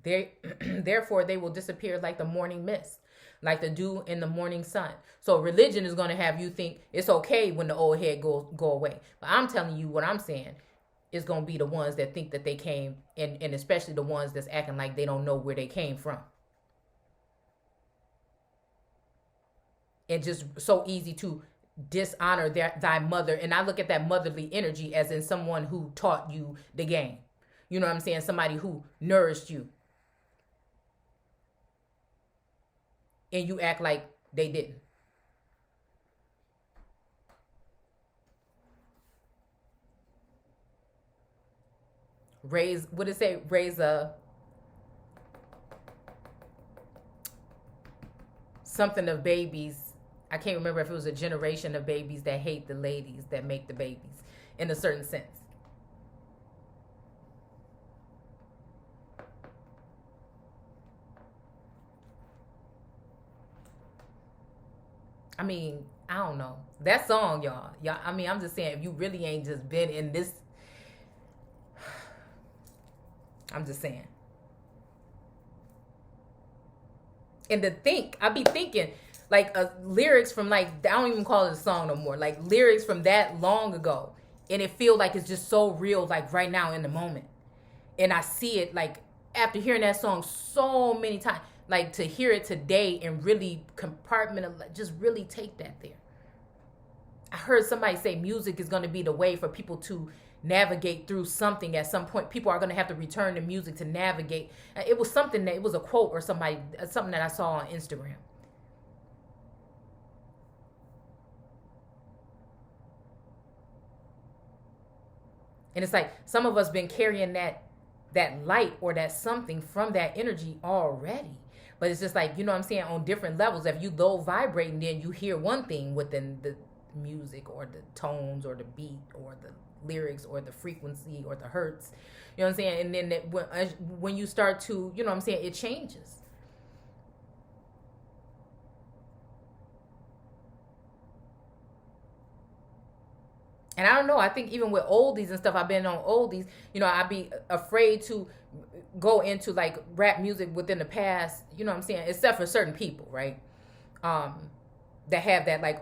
Therefore, they will disappear like the morning mist, like the dew in the morning sun. So religion is going to have you think it's okay when the old head go away. But I'm telling you what I'm saying is going to be the ones that think that they came, and especially the ones that's acting like they don't know where they came from. And just so easy to dishonor thy mother. And I look at that motherly energy as in someone who taught you the game. You know what I'm saying? Somebody who nourished you. And you act like they didn't. Raise a something of babies. I can't remember if it was a generation of babies that hate the ladies that make the babies in a certain sense. I mean, I don't know. That song, y'all. I mean, I'm just saying, if you really ain't just been in this, I'm just saying. And to think, I be thinking, like lyrics from like, I don't even call it a song no more. Like lyrics from that long ago. And it feel like it's just so real, like right now in the moment. And I see it like after hearing that song so many times, like to hear it today and really compartmentalize, just really take that there. I heard somebody say music is going to be the way for people to navigate through something at some point. People are going to have to return to music to navigate. It was a quote or something that I saw on Instagram. And it's like some of us been carrying that light or that something from that energy already. But it's just like, you know what I'm saying, on different levels. If you low vibrating, then you hear one thing within the music or the tones or the beat or the lyrics or the frequency or the hertz. You know what I'm saying? And then when you start to, you know what I'm saying, it changes. And I don't know, I think even with oldies and stuff, I've been on oldies, I'd be afraid to go into like rap music within the past, you know what I'm saying, except for certain people, right? That have that like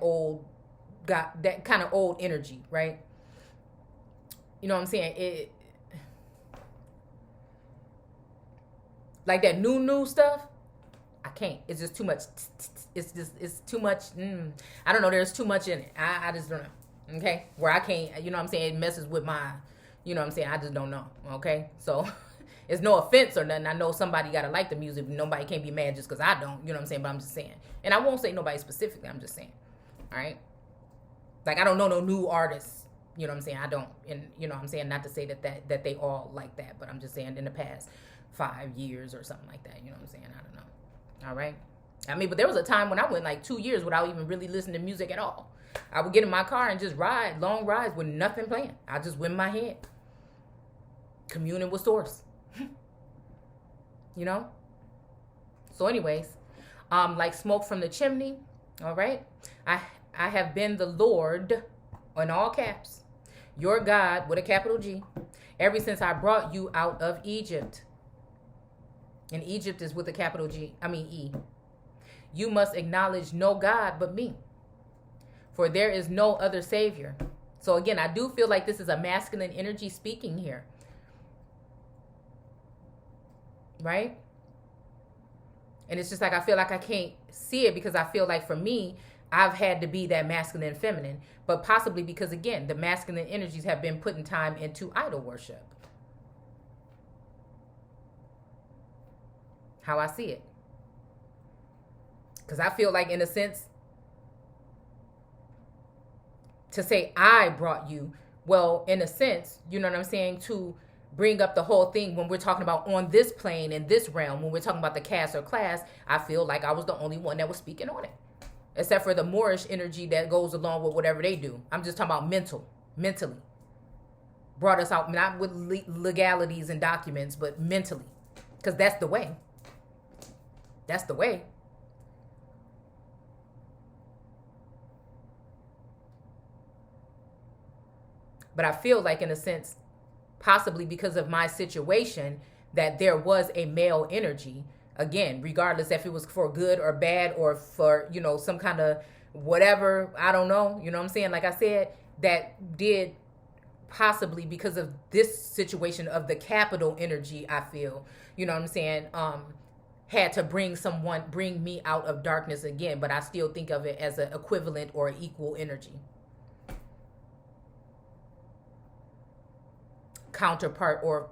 got that kind of old energy, right? You know what I'm saying? Like that new stuff, I can't. It's just too much. It's too much. I don't know. There's too much in it. I just don't know. Okay, where I can't, you know what I'm saying, it messes with my, you know what I'm saying, I just don't know. Okay, so it's no offense or nothing. I know somebody gotta like the music. Nobody can't be mad just because I don't, you know what I'm saying, but I'm just saying. And I won't say nobody specifically, I'm just saying. All right, like I don't know no new artists, you know what I'm saying, I don't. And you know what I'm saying, not to say that they all like that, but I'm just saying in the past 5 years or something like that, you know what I'm saying, I don't know. All right, I mean, but there was a time when I went like 2 years without even really listening to music at all. I would get in my car and just ride long rides with nothing playing. I just went in my head, communing with source. You know. So, anyways, like smoke from the chimney. All right. I have been the Lord, in all caps, your God with a capital G, ever since I brought you out of Egypt. And Egypt is with a capital G. I mean E. You must acknowledge no God but me. For there is no other savior. So again, I do feel like this is a masculine energy speaking here. Right? And it's just like I feel like I can't see it because I feel like for me, I've had to be that masculine and feminine. But possibly because, again, the masculine energies have been putting time into idol worship. How I see it. Because I feel like, in a sense, to say I brought you, well, in a sense, you know what I'm saying, to bring up the whole thing when we're talking about on this plane in this realm, when we're talking about the caste or class, I feel like I was the only one that was speaking on it. Except for the Moorish energy that goes along with whatever they do. I'm just talking about mentally. Brought us out, not with legalities and documents, but mentally. Because that's the way. That's the way. But I feel like, in a sense, possibly because of my situation, that there was a male energy, again, regardless if it was for good or bad or for, some kind of whatever, I don't know, you know what I'm saying? Like I said, that did possibly, because of this situation of the capital energy, I feel, you know what I'm saying, had to bring me out of darkness again, but I still think of it as an equivalent or equal energy. Counterpart, or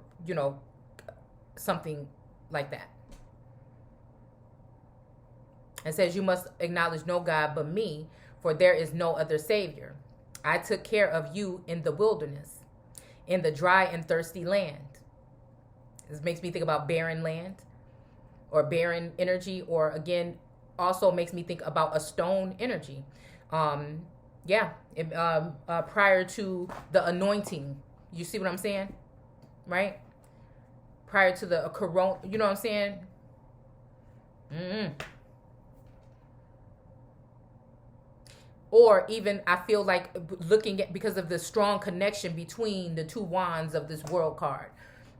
something like that. It says, you must acknowledge no God but me, for there is no other Savior. I took care of you in the wilderness, in the dry and thirsty land. This makes me think about barren land or barren energy, or again, also makes me think about a stone energy. Prior to the anointing, you see what I'm saying? Right? Prior to the corona, you know what I'm saying? Or even, I feel like, looking at, because of the strong connection between the two wands of this world card,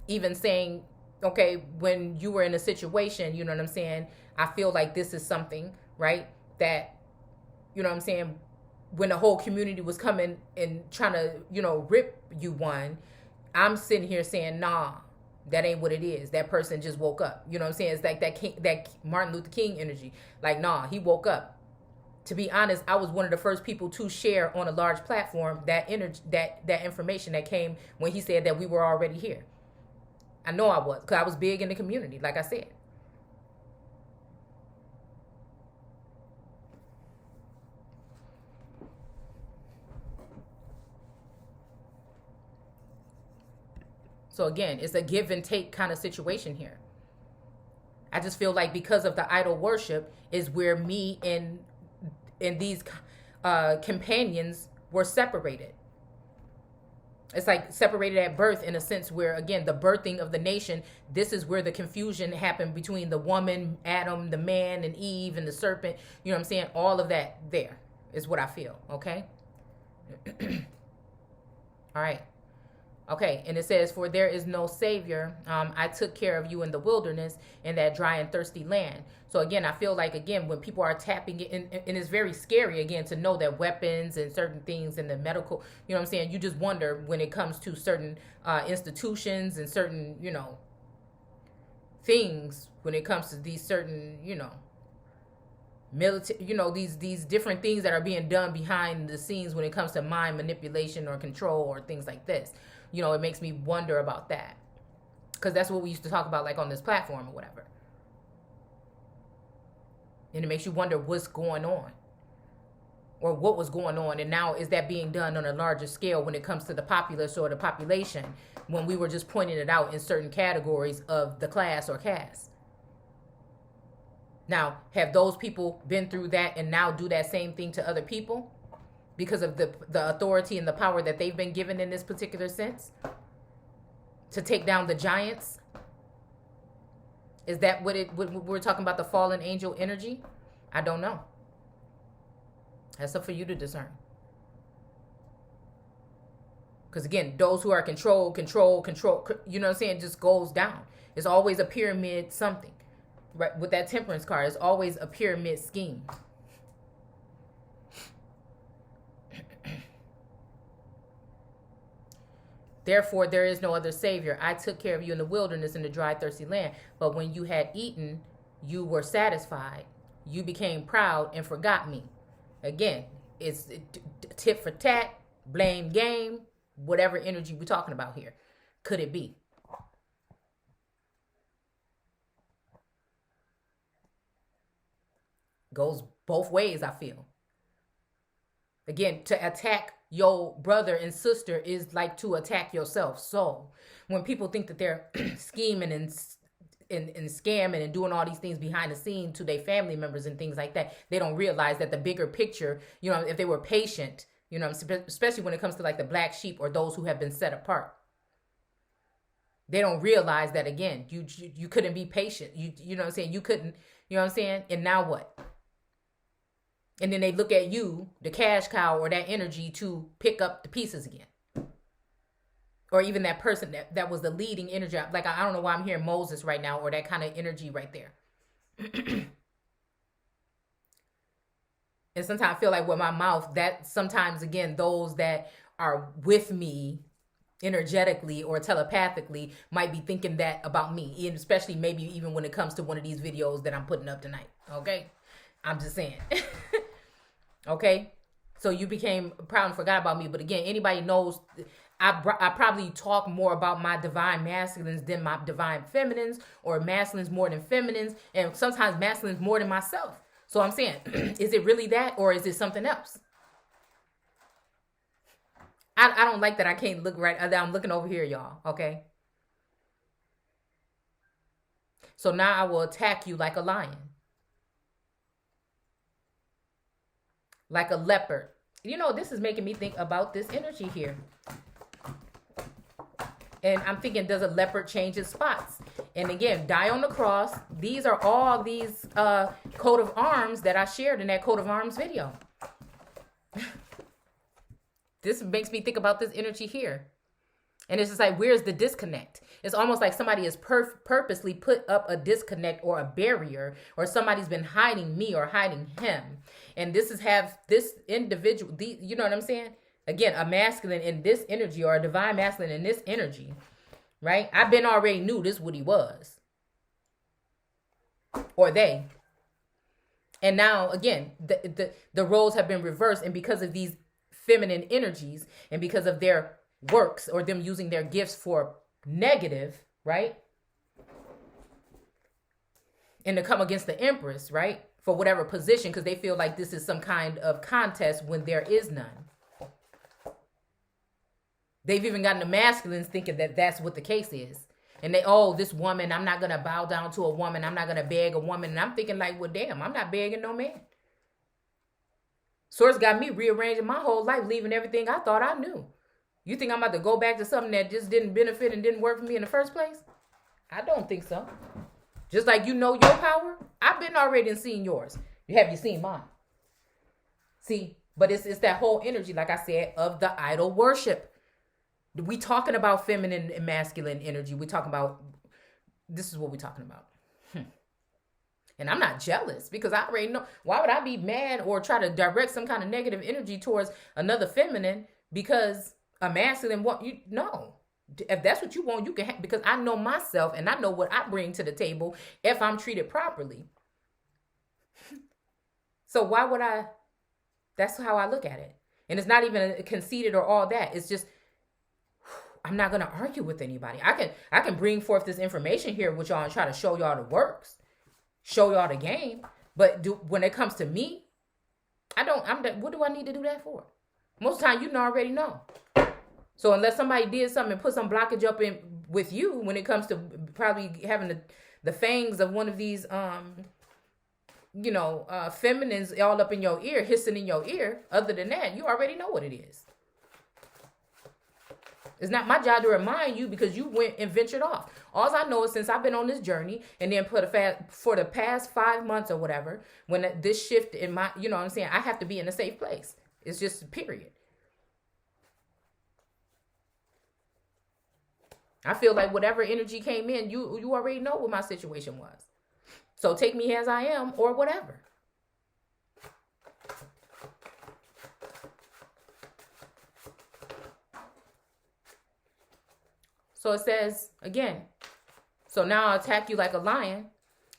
even saying, okay, when you were in a situation, you know what I'm saying? I feel like this is something, right? That, you know what I'm saying? When the whole community was coming and trying to, rip you one, I'm sitting here saying, nah, that ain't what it is. That person just woke up. You know what I'm saying? It's like that Martin Luther King energy. Like, nah, he woke up. To be honest, I was one of the first people to share on a large platform that energy, that information that came when he said that we were already here. I know I was, because I was big in the community, like I said. So again, it's a give and take kind of situation here. I just feel like because of the idol worship is where me and these companions were separated. It's like separated at birth, in a sense, where, again, the birthing of the nation, this is where the confusion happened between the woman, Adam, the man, and Eve, and the serpent. You know what I'm saying? All of that there is what I feel, okay? All right. Okay, and it says, for there is no Savior. I took care of you in the wilderness, in that dry and thirsty land. So again, I feel like, again, when people are tapping it, and it's very scary, again, to know that weapons and certain things in the medical, you know what I'm saying? You just wonder when it comes to certain institutions and certain, things, when it comes to these certain, military, these different things that are being done behind the scenes when it comes to mind manipulation or control or things like this. It makes me wonder about that, because that's what we used to talk about, like on this platform or whatever. And it makes you wonder what's going on, or what was going on, and now is that being done on a larger scale when it comes to the populace or the population, when we were just pointing it out in certain categories of the class or caste. Now, have those people been through that and now do that same thing to other people because of the authority and the power that they've been given in this particular sense to take down the giants? Is that what we're talking about, the fallen angel energy? I don't know. That's up for you to discern. Because again, those who are control, you know what I'm saying, just goes down. It's always a pyramid something. Right, with that temperance card, it's always a pyramid scheme. Therefore, there is no other Savior. I took care of you in the wilderness, in the dry, thirsty land. But when you had eaten, you were satisfied. You became proud and forgot me. Again, it's tit for tat, blame game, whatever energy we're talking about here. Could it be? Goes both ways, I feel. Again, to attack your brother and sister is like to attack yourself. So when people think that they're scheming and scamming and doing all these things behind the scene to their family members and things like that, they don't realize that the bigger picture, you know, if they were patient, you know, especially when it comes to like the black sheep or those who have been set apart, they don't realize that, again, you couldn't be patient. You know what I'm saying? You couldn't, you know what I'm saying? And now what? And then they look at you, the cash cow, or that energy to pick up the pieces again. Or even that person that was the leading energy. Like, I don't know why I'm hearing Moses right now, or that kind of energy right there. And sometimes I feel like with my mouth, that sometimes, again, those that are with me energetically or telepathically might be thinking that about me. And especially maybe even when it comes to one of these videos that I'm putting up tonight. Okay? I'm just saying. Okay? So you became proud and forgot about me. But again, anybody knows I probably talk more about my divine masculines than my divine feminines, or masculines more than feminines, and sometimes masculines more than myself. So I'm saying, is it really that, or is it something else? I don't like that I can't look right. I'm looking over here, y'all. Okay? So now I will attack you like a lion. Like a leopard. You know, this is making me think about this energy here. And I'm thinking, does a leopard change its spots? And again, die on the cross. These are all these coat of arms that I shared in that coat of arms video. This makes me think about this energy here. And it's just like, where's the disconnect? It's almost like somebody has purposely put up a disconnect or a barrier, or somebody's been hiding me or hiding him. And this is this individual, you know what I'm saying? Again, a masculine in this energy, or a divine masculine in this energy, right? I've been already knew this what he was. Or they. And now, again, the roles have been reversed. And because of these feminine energies, and because of their works, or them using their gifts for negative, right? And to come against the Empress, right? For whatever position, because they feel like this is some kind of contest when there is none. They've even gotten the masculines thinking that that's what the case is. And this woman, I'm not going to bow down to a woman. I'm not going to beg a woman. And I'm thinking like, well, damn, I'm not begging no man. Source got me rearranging my whole life, leaving everything I thought I knew. You think I'm about to go back to something that just didn't benefit and didn't work for me in the first place? I don't think so. Just like you know your power, I've been already and seen yours. Have you seen mine? See, but it's that whole energy, like I said, of the idol worship. We talking about feminine and masculine energy. We talking about, this is what we're talking about. And I'm not jealous, because I already know. Why would I be mad or try to direct some kind of negative energy towards another feminine because a masculine want you? No. If that's what you want, you can have, because I know myself and I know what I bring to the table if I'm treated properly. So why would I? That's how I look at it. And it's not even conceited or all that. It's just, I'm not going to argue with anybody. I can bring forth this information here with y'all and try to show y'all the works, show y'all the game. But when it comes to me, what do I need to do that for? Most of the time, you already know. So unless somebody did something and put some blockage up in with you when it comes to probably having the fangs of one of these, feminines all up in your ear, hissing in your ear. Other than that, you already know what it is. It's not my job to remind you, because you went and ventured off. All I know is, since I've been on this journey, and then for the past 5 months or whatever, when this shift in my, you know what I'm saying, I have to be in a safe place. It's just period. I feel like whatever energy came in, you already know what my situation was. So take me as I am, or whatever. So it says, again, so now I'll attack you like a lion,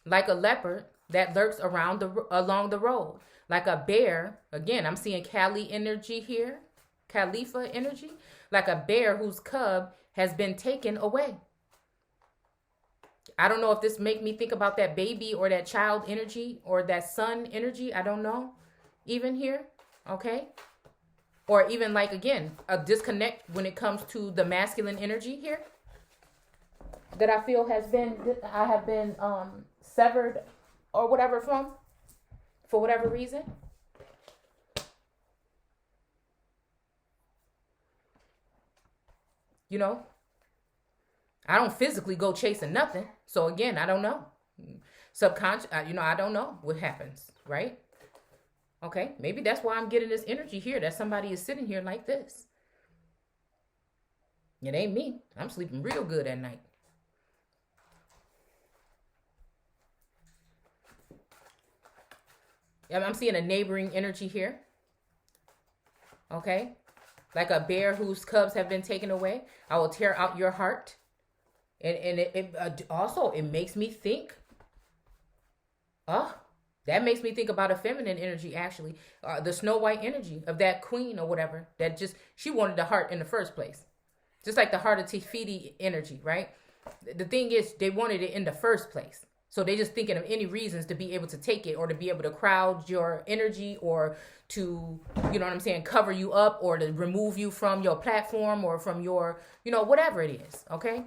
like a leopard that lurks along the road, like a bear. Again, I'm seeing Kali energy here, Khalifa energy, like a bear whose cub has been taken away. I don't know if this make me think about that baby or that child energy or that son energy. I don't know. Even here, okay? Or even like, again, a disconnect when it comes to the masculine energy here that I feel I have been severed or whatever from, for whatever reason. You know, I don't physically go chasing nothing. So again, I don't know. Subconscious, I don't know what happens, right? Okay, maybe that's why I'm getting this energy here, that somebody is sitting here like this. It ain't me. I'm sleeping real good at night. I'm seeing a neighboring energy here. Okay, like a bear whose cubs have been taken away. I will tear out your heart. And it also, it makes me think, that makes me think about a feminine energy, actually. The Snow White energy of that queen or whatever, that just, she wanted the heart in the first place. Just like the heart of Tefiti energy, right? The thing is, they wanted it in the first place. So they just thinking of any reasons to be able to take it, or to be able to crowd your energy, or to, you know what I'm saying, cover you up, or to remove you from your platform, or from your, whatever it is, okay?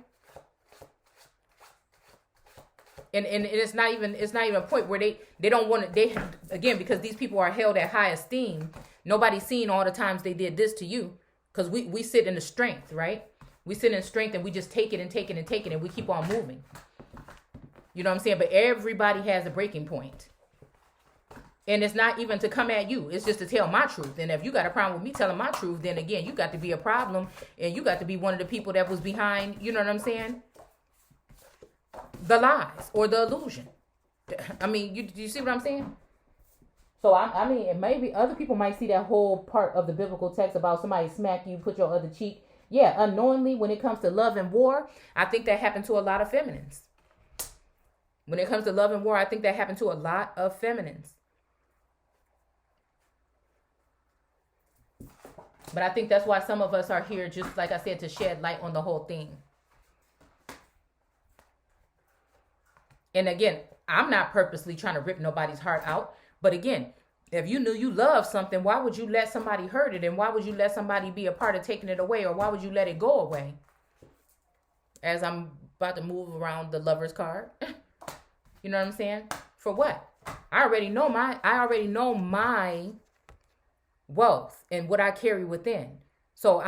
And it's not even a point where they don't want to, again, because these people are held at high esteem. Nobody's seen all the times they did this to you, because we sit in the strength, right? We sit in strength, and we just take it and take it and take it, and we keep on moving. You know what I'm saying? But everybody has a breaking point. And it's not even to come at you. It's just to tell my truth. And if you got a problem with me telling my truth, then again, you got to be a problem. And you got to be one of the people that was behind, you know what I'm saying? The lies or the illusion. I mean, you see what I'm saying? So, I mean, and maybe other people might see that whole part of the biblical text about somebody smack you, put your other cheek. Yeah, unknowingly, when it comes to love and war, I think that happened to a lot of feminines. When it comes to love and war, I think that happened to a lot of feminines. But I think that's why some of us are here, just like I said, to shed light on the whole thing. And again, I'm not purposely trying to rip nobody's heart out. But again, if you knew you loved something, why would you let somebody hurt it? And why would you let somebody be a part of taking it away? Or why would you let it go away? As I'm about to move around the Lover's card. You know what I'm saying? For what? I already know my wealth and what I carry within. So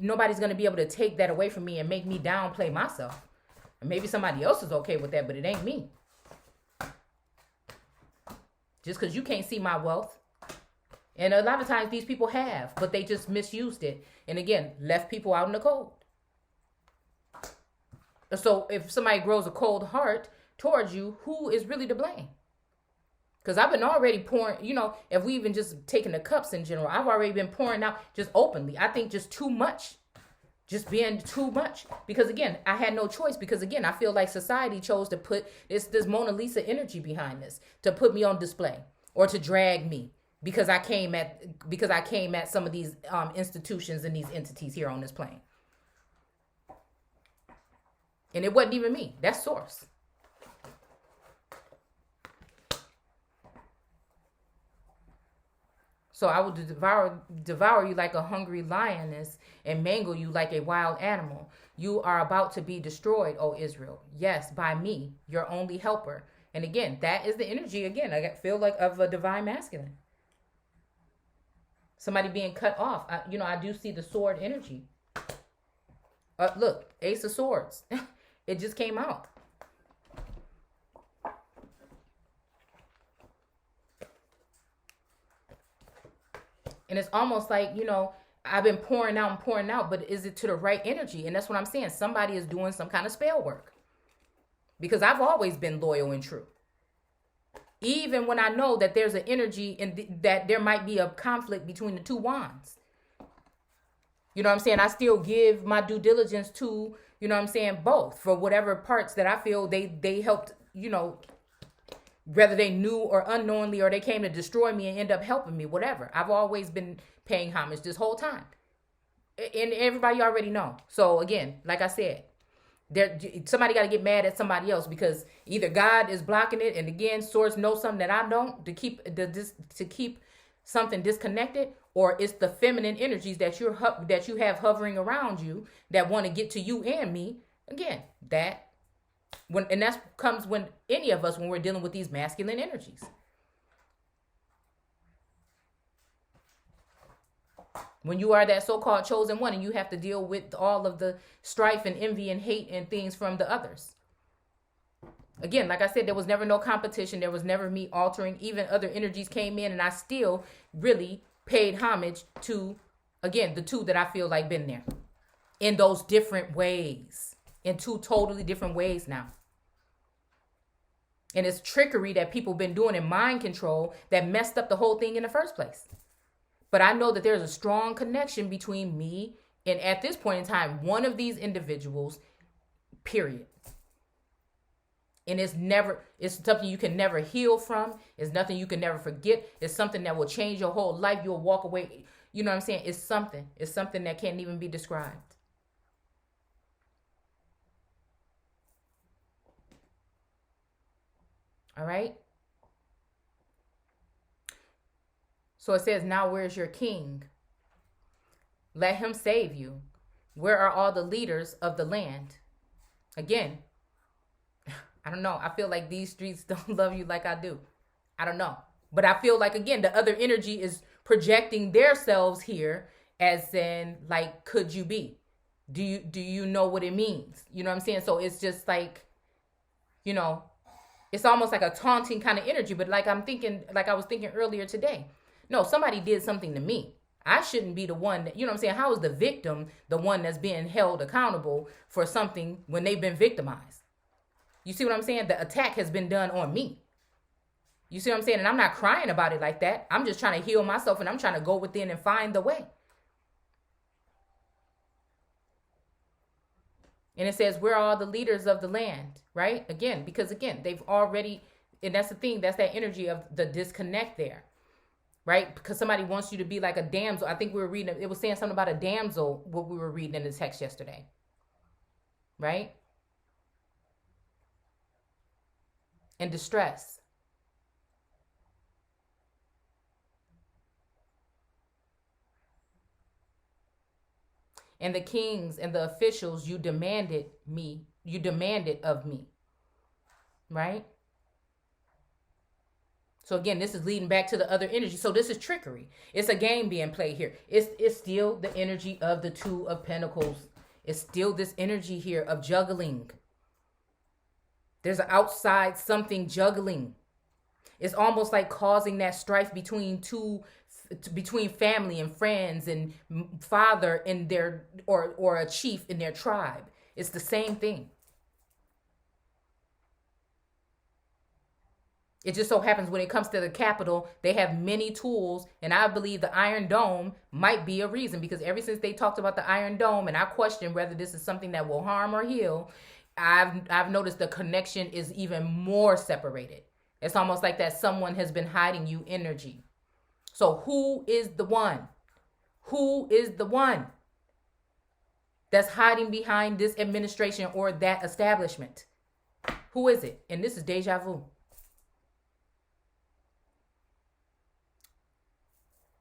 nobody's gonna be able to take that away from me and make me downplay myself. And maybe somebody else is okay with that, but it ain't me. Just because you can't see my wealth. And a lot of times these people have, but they just misused it. And again, left people out in the cold. So if somebody grows a cold heart towards you, who is really to blame? Because I've been already pouring, if we even just taking the cups in general, I've already been pouring out just openly. I think just too much. Just being too much. Because again, I had no choice. Because again, I feel like society chose to put this Mona Lisa energy behind this, to put me on display, or to drag me because I came at some of these institutions and these entities here on this plane. And it wasn't even me. That's source. So I will devour you like a hungry lioness and mangle you like a wild animal. You are about to be destroyed, O Israel. Yes, by me, your only helper. And again, that is the energy, again, I feel like of a divine masculine. Somebody being cut off. I do see the sword energy. Look, Ace of Swords. It just came out. And it's almost like, I've been pouring out, but is it to the right energy? And that's what I'm saying. Somebody is doing some kind of spell work. Because I've always been loyal and true. Even when I know that there's an energy and that there might be a conflict between the two wands. You know what I'm saying? I still give my due diligence to, both. For whatever parts that I feel they helped, whether they knew or unknowingly, or they came to destroy me and end up helping me, whatever. I've always been paying homage this whole time. And everybody already know. So again, like I said, somebody got to get mad at somebody else, because either God is blocking it, and again, source knows something that I don't, to keep something disconnected, or it's the feminine energies that you have hovering around you that want to get to you and me. Again, that comes when any of us, when we're dealing with these masculine energies. When you are that so-called chosen one and you have to deal with all of the strife and envy and hate and things from the others. Again, like I said, there was never no competition. There was never me altering. Even other energies came in and I still really paid homage to, again, the two that I feel like been there in those different ways, in two totally different ways now. And it's trickery that people been doing in mind control that messed up the whole thing in the first place. But I know that there's a strong connection between me and, at this point in time, one of these individuals, period. And it's something you can never heal from. It's nothing you can never forget. It's something that will change your whole life. You'll walk away. You know what I'm saying? It's something that can't even be described. All right. So it says, now where's your king? Let him save you. Where are all the leaders of the land? Again, I don't know. I feel like these streets don't love you like I do. I don't know. But I feel like, again, the other energy is projecting themselves here as in, like, could you be? Do you know what it means? You know what I'm saying? So it's just like, it's almost like a taunting kind of energy. But like I was thinking earlier today. No, somebody did something to me. I shouldn't be the one that, you know what I'm saying? How is the victim the one that's being held accountable for something when they've been victimized? You see what I'm saying? The attack has been done on me. You see what I'm saying? And I'm not crying about it like that. I'm just trying to heal myself and I'm trying to go within and find the way. And it says, where are all the leaders of the land, right? Because they've already, and that's the thing, that's that energy of the disconnect there. Right? Because somebody wants you to be like a damsel. I think we were reading, it was saying something about a damsel, what we were reading in the text yesterday. Right? And distress. And the kings and the officials you demanded of me. Right? So again, this is leading back to the other energy. So this is trickery. It's a game being played here. It's still the energy of the Two of Pentacles. It's still this energy here of juggling. There's an outside something juggling. It's almost like causing that strife between family and friends and father in their or a chief in their tribe. It's the same thing. It just so happens when it comes to the Capitol, they have many tools, and I believe the Iron Dome might be a reason, because ever since they talked about the Iron Dome, and I question whether this is something that will harm or heal, I've noticed the connection is even more separated. It's almost like that someone has been hiding you energy. So who is the one? Who is the one that's hiding behind this administration or that establishment? Who is it? And this is deja vu.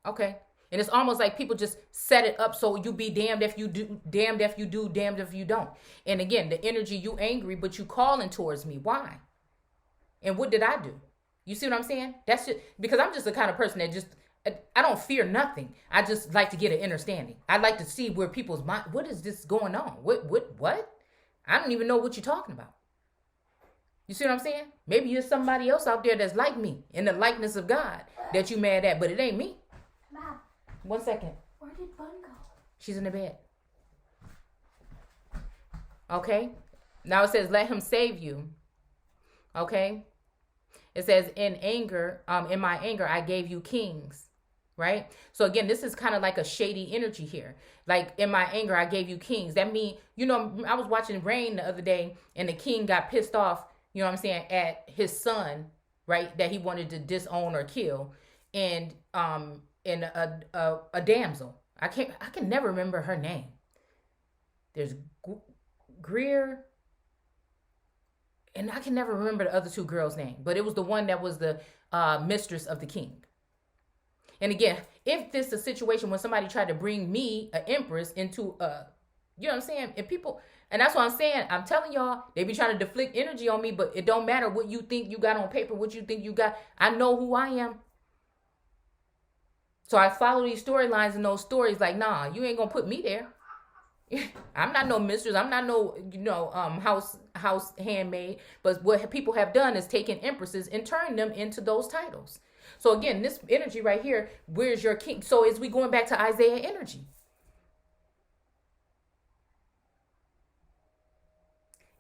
Okay. And it's almost like people just set it up so you be damned if you do, damned if you do, damned if you don't. And again, the energy, you angry, but you calling towards me. Why? And what did I do? You see what I'm saying? That's just because I'm just the kind of person that just, I don't fear nothing. I just like to get an understanding. I like to see where people's mind, what is this going on? What? I don't even know what you're talking about. You see what I'm saying? Maybe you're somebody else out there that's like me in the likeness of God that you mad at, but it ain't me. Mom. 1 second. Where did Bun go? She's in the bed. Okay. Now it says, let him save you. Okay. It says, in my anger, I gave you kings. Right? So again, this is kind of like a shady energy here. Like, in my anger, I gave you kings. That means, I was watching Rain the other day and the king got pissed off, at his son, right? That he wanted to disown or kill. And a damsel. I can never remember her name. There's Greer, and I can never remember the other two girls' name, but it was the one that was the mistress of the king. And again, if this is a situation when somebody tried to bring me, an empress, into a, you know what I'm saying? And people, and that's what I'm saying. I'm telling y'all, they be trying to deflect energy on me, but it don't matter what you think you got on paper, what you think you got. I know who I am. So I follow these storylines and those stories like, nah, you ain't gonna put me there. I'm not no mistress. I'm not no, house handmaid. But what people have done is taken empresses and turned them into those titles. So again, this energy right here, where's your king? So is we going back to Isaiah energy?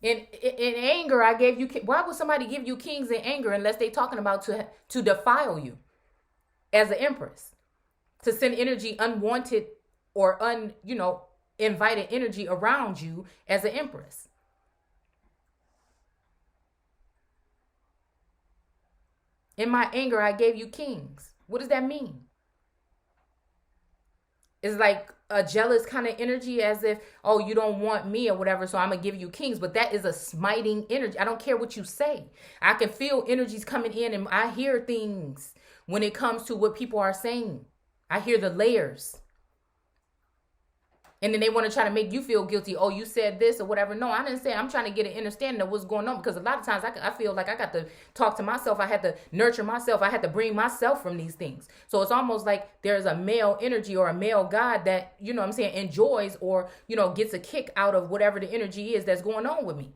In anger, I gave you. Why would somebody give you kings in anger unless they talking about to defile you as an empress, to send energy unwanted or invited energy around you as an empress? In my anger, I gave you kings. What does that mean? It's like a jealous kind of energy, as if, oh, you don't want me or whatever, so I'm going to give you kings. But that is a smiting energy. I don't care what you say. I can feel energies coming in, and I hear things when it comes to what people are saying. I hear the layers. And then they want to try to make you feel guilty. Oh, you said this or whatever. No, I didn't say it. I'm trying to get an understanding of what's going on, because a lot of times I feel like I got to talk to myself. I had to nurture myself. I had to bring myself from these things. So it's almost like there's a male energy or a male God that, enjoys or, gets a kick out of whatever the energy is that's going on with me.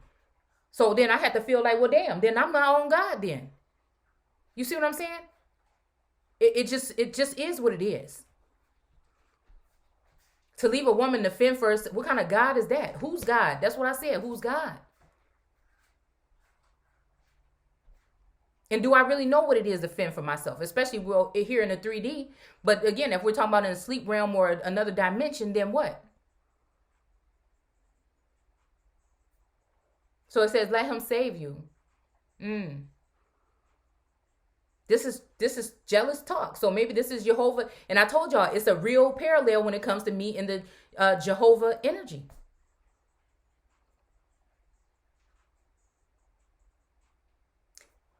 So then I had to feel like, well, damn, then I'm my own God then. You see what I'm saying? It just is what it is. To leave a woman to fend first, what kind of God is that? Who's God? That's what I said. Who's God? And do I really know what it is to fend for myself? Especially here in the 3D. But again, if we're talking about in a sleep realm or another dimension, then what? So it says, let him save you. This is jealous talk. So maybe this is Jehovah. And I told y'all, it's a real parallel when it comes to me and the Jehovah energy.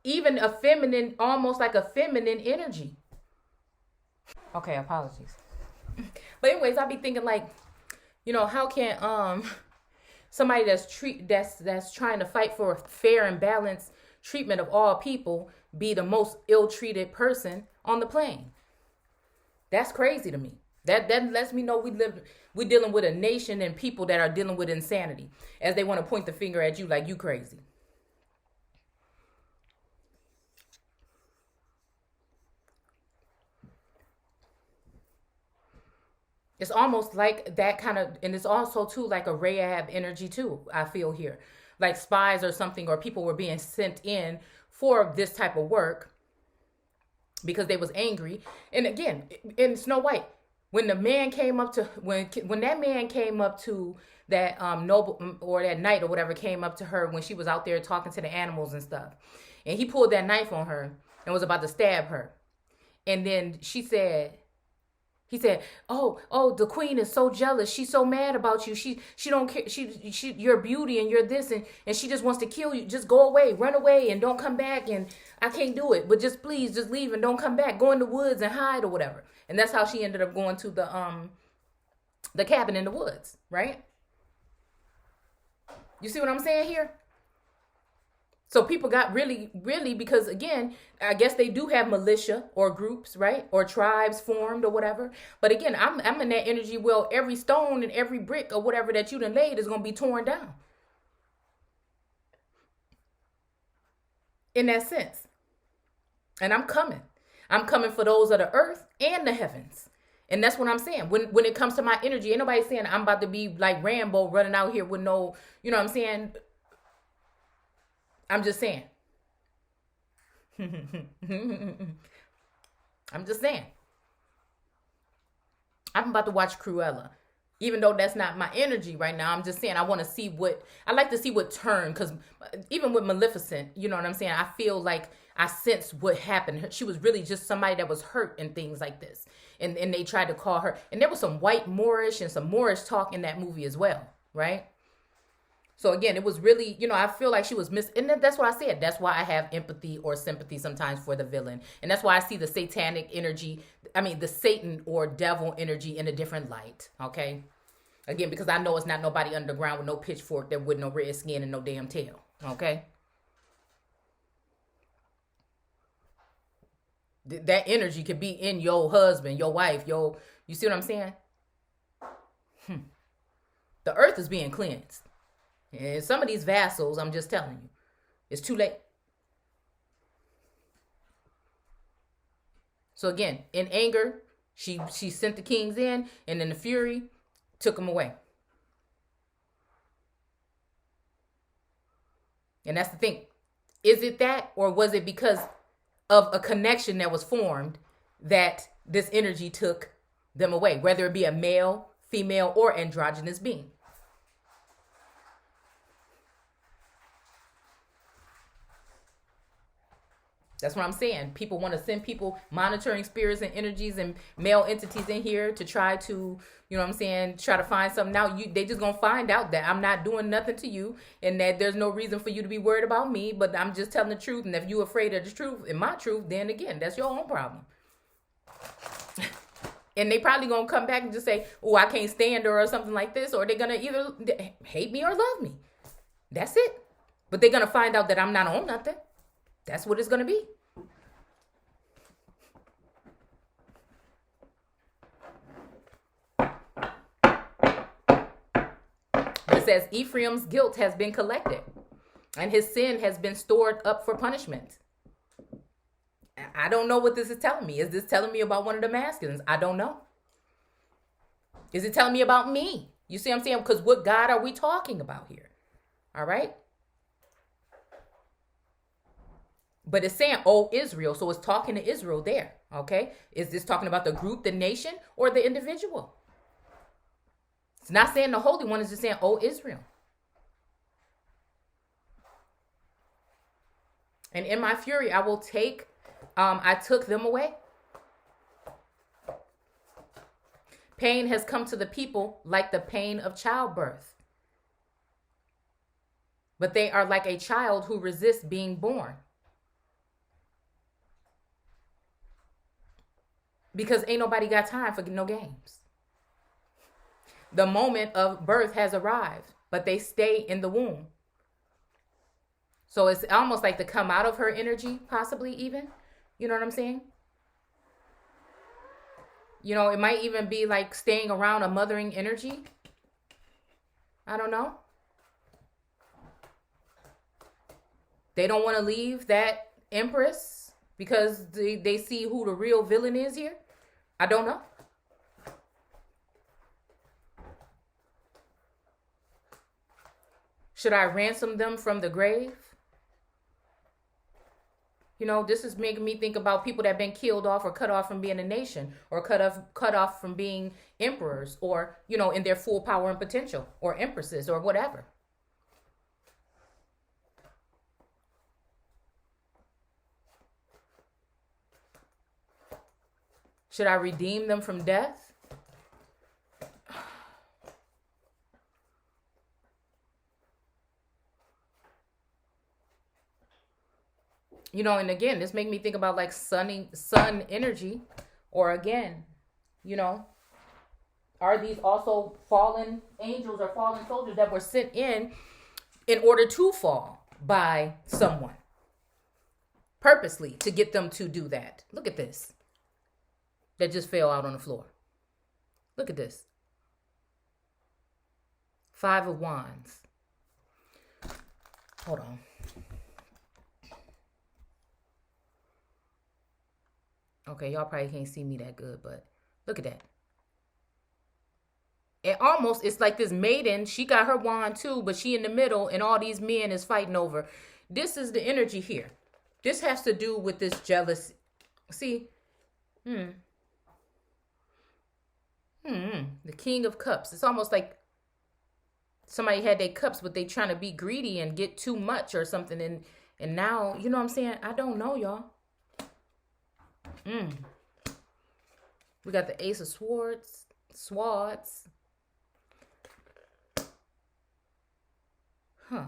Even a feminine, almost like a feminine energy. Okay, apologies. But anyways, I'll be thinking like, how can somebody that's trying to fight for fair and balanced treatment of all people be the most ill-treated person on the plane? That's crazy to me. That lets me know we're dealing with a nation and people that are dealing with insanity, as they want to point the finger at you like you crazy. It's almost like that kind of, and it's also too like a Rahab energy too, I feel here. Like spies or something, or people were being sent in for this type of work because they was angry. And again, in Snow White, when the man came up to, when that man came up to that noble, or that knight or whatever, came up to her when she was out there talking to the animals and stuff, and he pulled that knife on her and was about to stab her. And then he said, "Oh, the queen is so jealous. She's so mad about you. She don't care. She your beauty and you're this, and she just wants to kill you. Just go away, run away, and don't come back. And I can't do it. But just please, just leave and don't come back. Go in the woods and hide or whatever." And that's how she ended up going to the cabin in the woods, right? You see what I'm saying here? So people got really, really, because again, I guess they do have militia or groups, right? Or tribes formed or whatever. But again, I'm in that energy. Well, every stone and every brick or whatever that you done laid is going to be torn down. In that sense. And I'm coming. I'm coming for those of the earth and the heavens. And that's what I'm saying. When it comes to my energy, ain't nobody saying I'm about to be like Rambo running out here with no, you know what I'm saying? I'm just saying. I'm just saying. I'm about to watch Cruella. Even though that's not my energy right now, I'm just saying I want to see I like to see what turn, because even with Maleficent, you know what I'm saying? I feel like I sense what happened. She was really just somebody that was hurt and things like this. And they tried to call her. And there was some white Moorish and some Moorish talk in that movie as well, right? So again, it was really, I feel like she was and that's what I said. That's why I have empathy or sympathy sometimes for the villain. And that's why I see the satanic energy, the Satan or devil energy in a different light. Okay. Again, because I know it's not nobody underground with no pitchfork that with no red skin and no damn tail. Okay. That energy could be in your husband, your wife, you see what I'm saying? The earth is being cleansed. And some of these vassals, I'm just telling you, it's too late. So again, in anger, she sent the kings in, and in the fury, took them away. And that's the thing. Is it that, or was it because of a connection that was formed that this energy took them away, whether it be a male, female, or androgynous being? That's what I'm saying. People want to send people monitoring spirits and energies and male entities in here to try to, try to find something out. They just going to find out that I'm not doing nothing to you and that there's no reason for you to be worried about me, but I'm just telling the truth. And if you're afraid of the truth and my truth, then again, that's your own problem. And they probably going to come back and just say, oh, I can't stand her or something like this. Or they're going to either hate me or love me. That's it. But they're going to find out that I'm not on nothing. That's what it's going to be. It says Ephraim's guilt has been collected and his sin has been stored up for punishment. I don't know what this is telling me. Is this telling me about one of the masculines? I don't know. Is it telling me about me? You see what I'm saying? Because what God are we talking about here? All right. But it's saying, oh, Israel. So it's talking to Israel there. Okay. Is this talking about the group, the nation, or the individual? It's not saying the Holy One, is just saying, oh, Israel. And in my fury, I will take, I took them away. Pain has come to the people like the pain of childbirth. But they are like a child who resists being born. Because ain't nobody got time for no games. The moment of birth has arrived, but they stay in the womb. So it's almost like to come out of her energy, possibly even. You know what I'm saying? It might even be like staying around a mothering energy. I don't know. They don't want to leave that empress because they see who the real villain is here. I don't know. Should I ransom them from the grave? This is making me think about people that have been killed off or cut off from being a nation or cut off from being emperors or, in their full power and potential or empresses or whatever. Should I redeem them from death? And again, this make me think about like sun energy, or again, are these also fallen angels or fallen soldiers that were sent in order to fall by someone purposely to get them to do that? Look at this. That just fell out on the floor. Look at this. 5 of Wands. Hold on. Okay, y'all probably can't see me that good, but look at that. It's like this maiden, she got her wand too, but she in the middle and all these men is fighting over. This is the energy here. This has to do with this jealous. See? The King of Cups. It's almost like somebody had their cups, but they trying to be greedy and get too much or something. And now, you know what I'm saying? I don't know, y'all. We got the Ace of Swords. Huh.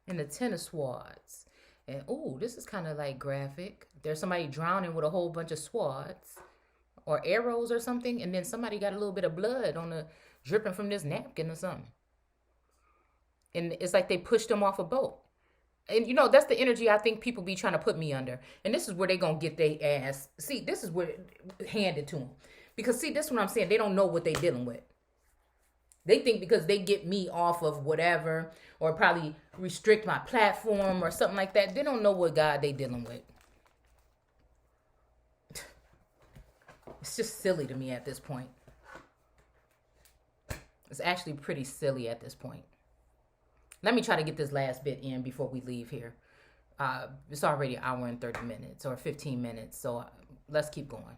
And the Ten of Swords. And oh, this is kind of like graphic. There's somebody drowning with a whole bunch of swords or arrows or something, and then somebody got a little bit of blood on the dripping from this napkin or something. And it's like they pushed them off a boat. And you know, that's the energy I think people be trying to put me under. And this is where they gonna get their ass. See, this is where handed to them. Because see, this is what I'm saying. They don't know what they dealing with. They think because they get me off of whatever or probably restrict my platform or something like that, they don't know what God they dealing with. It's just silly to me at this point. It's actually pretty silly at this point. Let me try to get this last bit in before we leave here. It's already an hour and 30 minutes or 15 minutes, so let's keep going.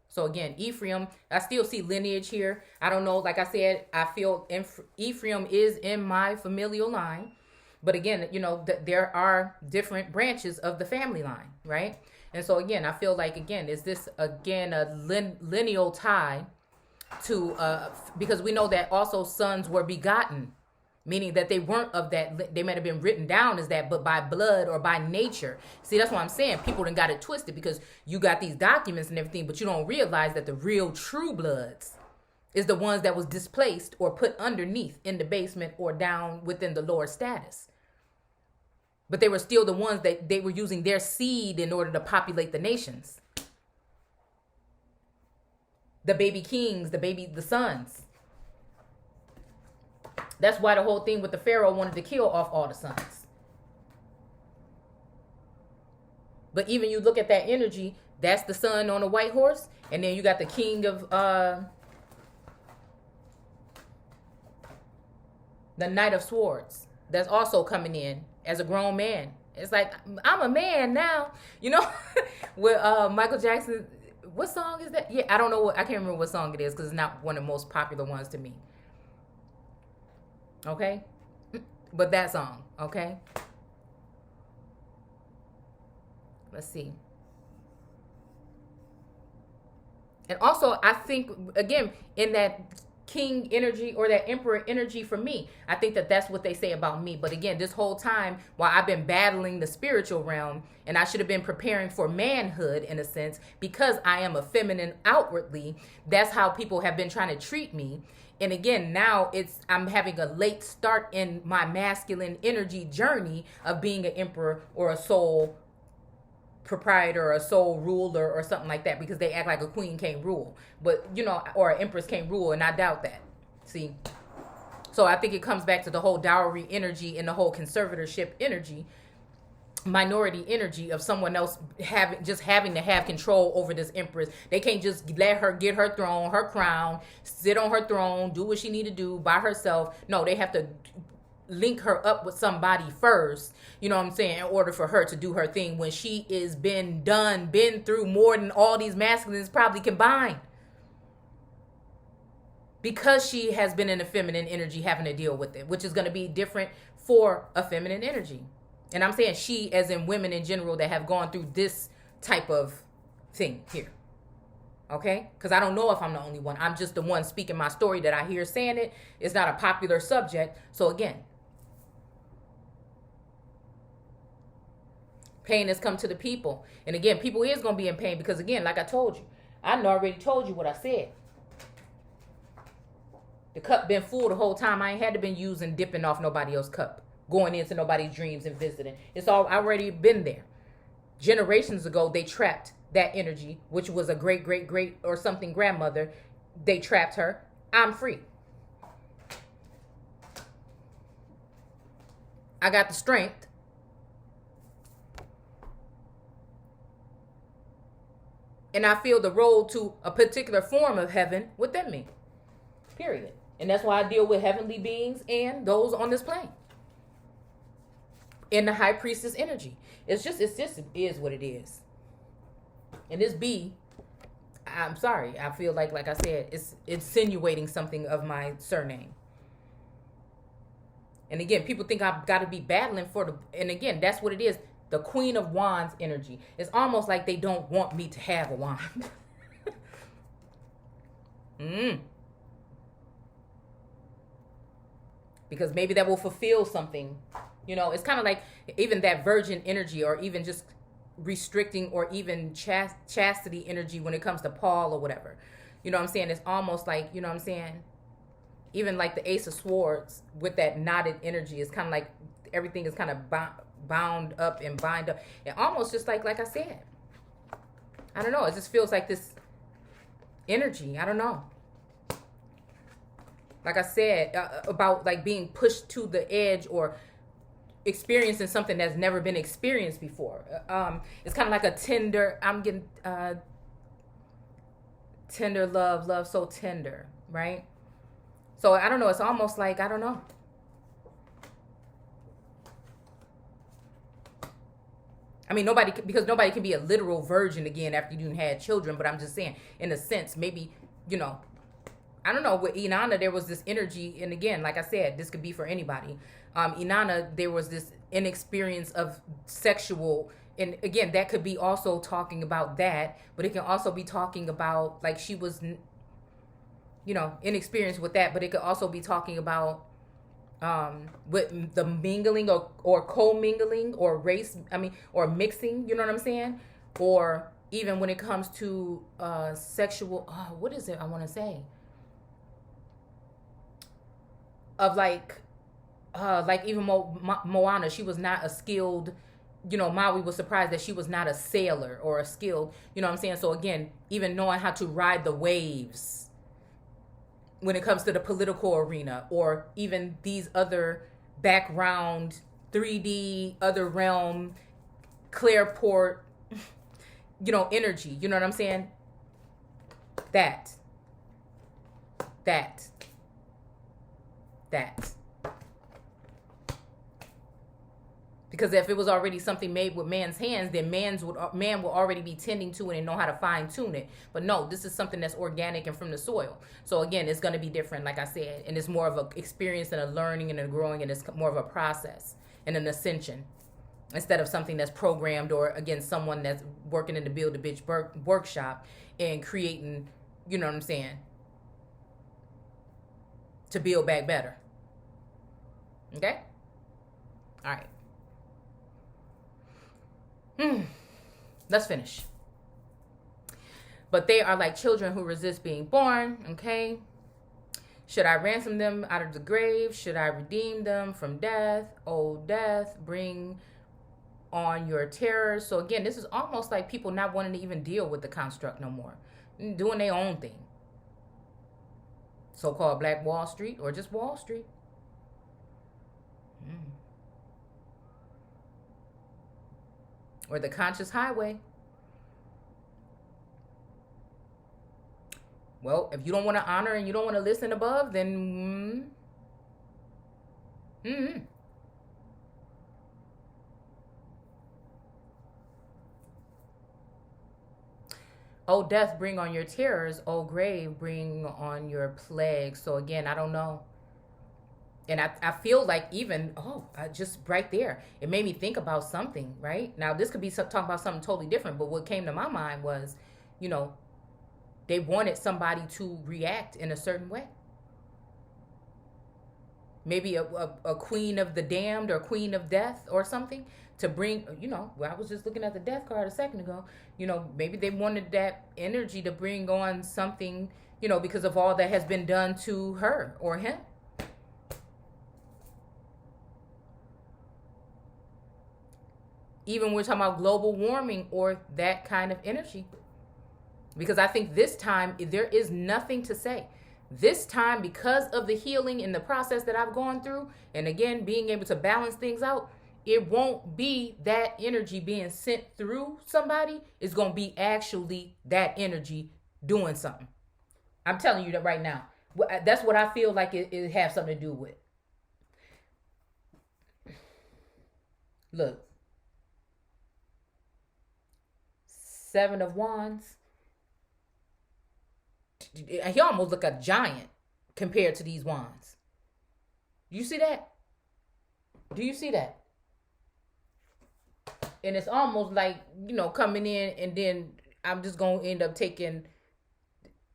So again, Ephraim, I still see lineage here. I don't know. Like I said, I feel Ephraim is in my familial line. But again, you know, there are different branches of the family line, right? And so again, I feel like, again, is this, again, a lineal tie to, because we know that also sons were begotten, meaning that they weren't of that, they might have been written down as that, but by blood or by nature. See, that's what I'm saying. People done got it twisted because you got these documents and everything, but you don't realize that the real true bloods is the ones that was displaced or put underneath in the basement or down within the lower status. But they were still the ones that they were using their seed in order to populate the nations. The baby kings, the sons. That's why the whole thing with the Pharaoh wanted to kill off all the sons. But even you look at that energy, that's the son on a white horse. And then you got the king of the Knight of Swords. That's also coming in as a grown man. It's like, I'm a man now. You know, with Michael Jackson. What song is that? Yeah, I don't know. I can't remember what song it is because it's not one of the most popular ones to me. Okay? But that song, okay? Let's see. And also, I think, again, in that king energy or that emperor energy for me, I think that that's what they say about me. But again, this whole time while I've been battling the spiritual realm, and I should have been preparing for manhood in a sense, because I am a feminine outwardly, that's how people have been trying to treat me. And again, now I'm having a late start in my masculine energy journey of being an emperor or a soul proprietor or a soul ruler or something like that, because they act like a queen can't rule, but you know, or an empress can't rule, and I doubt that. See, so I think it comes back to the whole dowry energy and the whole conservatorship energy, minority energy of someone else having to have control over this empress. They can't just let her get her throne, her crown, sit on her throne, do what she need to do by herself. No, they have to link her up with somebody first, you know what I'm saying, in order for her to do her thing when she is been through more than all these masculines probably combined, because she has been in a feminine energy having to deal with it, which is going to be different for a feminine energy. And I'm saying she as in women in general that have gone through this type of thing here. Okay? Because I don't know if I'm the only one. I'm just the one speaking my story that I hear saying it. It's not a popular subject. So again, pain has come to the people. And again, people is going to be in pain because, again, like I told you, I already told you what I said. The cup been full the whole time. I ain't had to been using dipping off nobody else's cup, going into nobody's dreams and visiting. It's all already been there. Generations ago, they trapped that energy, which was a great or something grandmother. They trapped her. I'm free. I got the strength. And I feel the road to a particular form of heaven within me. Period. And that's why I deal with heavenly beings and those on this plane. In the high priestess energy. It is what it is. And this B, I'm sorry, I feel like I said, it's insinuating something of my surname. And again, people think I've got to be battling for and again, that's what it is. the Queen of Wands energy. It's almost like they don't want me to have a wand. Because maybe that will fulfill something. You know, it's kind of like even that virgin energy, or even just restricting, or even chastity energy when it comes to Paul or whatever. You know what I'm saying? It's almost like, you know what I'm saying? Even like the Ace of Swords with that knotted energy, it's kind of like everything is kind of bound up and bind up. And almost just like I said, I don't know. It just feels like this energy. I don't know. Like I said, about like being pushed to the edge, or experiencing something that's never been experienced before. It's kind of like a tender, I'm getting tender love so tender, right? So I don't know. It's almost like, I don't know. I mean, because nobody can be a literal virgin again after you had children. But I'm just saying, in a sense, maybe, you know, I don't know. With Inanna, there was this energy. And again, like I said, this could be for anybody. Inanna, there was this inexperience of sexual. And again, that could be also talking about that. But it can also be talking about, like, she was, you know, inexperienced with that. But it could also be talking about with the mingling, or co-mingling, or or mixing, you know what I'm saying? Or even when it comes to sexual, what is it I want to say? Of like even Moana, she was not a skilled, you know, Maui was surprised that she was not a sailor or a skilled, you know what I'm saying? So again, even knowing how to ride the waves when it comes to the political arena, or even these other background 3D, other realm, Clareport, you know, energy. You know what I'm saying? That. Because if it was already something made with man's hands, then man will already be tending to it and know how to fine tune it. But no, this is something that's organic and from the soil. So again, it's going to be different, like I said, and it's more of an experience and a learning and a growing, and it's more of a process and an ascension, instead of something that's programmed, or again, someone that's working in the Build a Bitch workshop and creating, you know what I'm saying, to build back better. Okay? All right. Let's finish. But they are like children who resist being born. Okay. Should I ransom them out of the grave? Should I redeem them from death? Oh, death, bring on your terrors. So again, this is almost like people not wanting to even deal with the construct no more, doing their own thing. So-called Black Wall Street, or just Wall Street. Or the conscious highway. Well, if you don't want to honor and you don't want to listen above, then Oh, death, bring on your terrors. Oh, grave, bring on your plagues. So again, I don't know. And I feel like even, just right there, it made me think about something, right? Now, this could be talking about something totally different, but what came to my mind was, you know, they wanted somebody to react in a certain way. Maybe a queen of the damned, or queen of death, or something, to bring, you know, I was just looking at the death card a second ago. You know, maybe they wanted that energy to bring on something, you know, because of all that has been done to her or him. Even we're talking about global warming or that kind of energy. Because I think this time, there is nothing to say. This time, because of the healing and the process that I've gone through, and again, being able to balance things out, it won't be that energy being sent through somebody. It's going to be actually that energy doing something. I'm telling you that right now. That's what I feel like it has something to do with. Look. 7 of Wands. He almost look a giant compared to these wands. You see that? Do you see that? And it's almost like, coming in, and then I'm just going to end up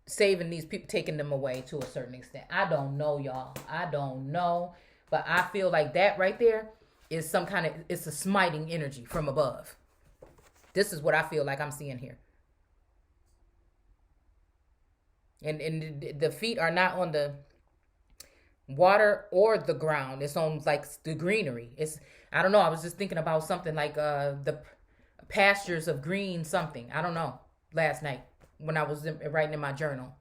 saving these people, taking them away to a certain extent. I don't know, y'all. I don't know. But I feel like that right there is it's a smiting energy from above. This is what I feel like I'm seeing here. And the feet are not on the water or the ground. It's on like the greenery. I don't know. I was just thinking about something like the pastures of green something. I don't know. Last night when I was writing in my journal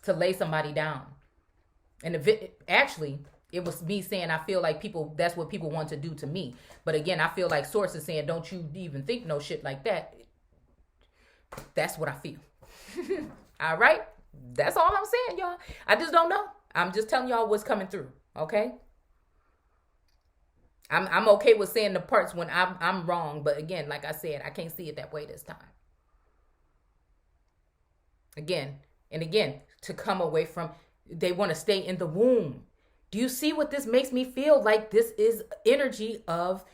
to lay somebody down, and actually it was me saying I feel like that's what people want to do to me. But again, I feel like source is saying don't you even think no shit like that. That's what I feel. All right, that's all I'm saying, y'all. I just don't know. I'm just telling y'all what's coming through. Okay, I'm okay with saying the parts when I'm wrong, but again, like I said, I can't see it that way this time. Again and again, to come away from, they want to stay in the womb. Do you see what this makes me feel like? This is energy of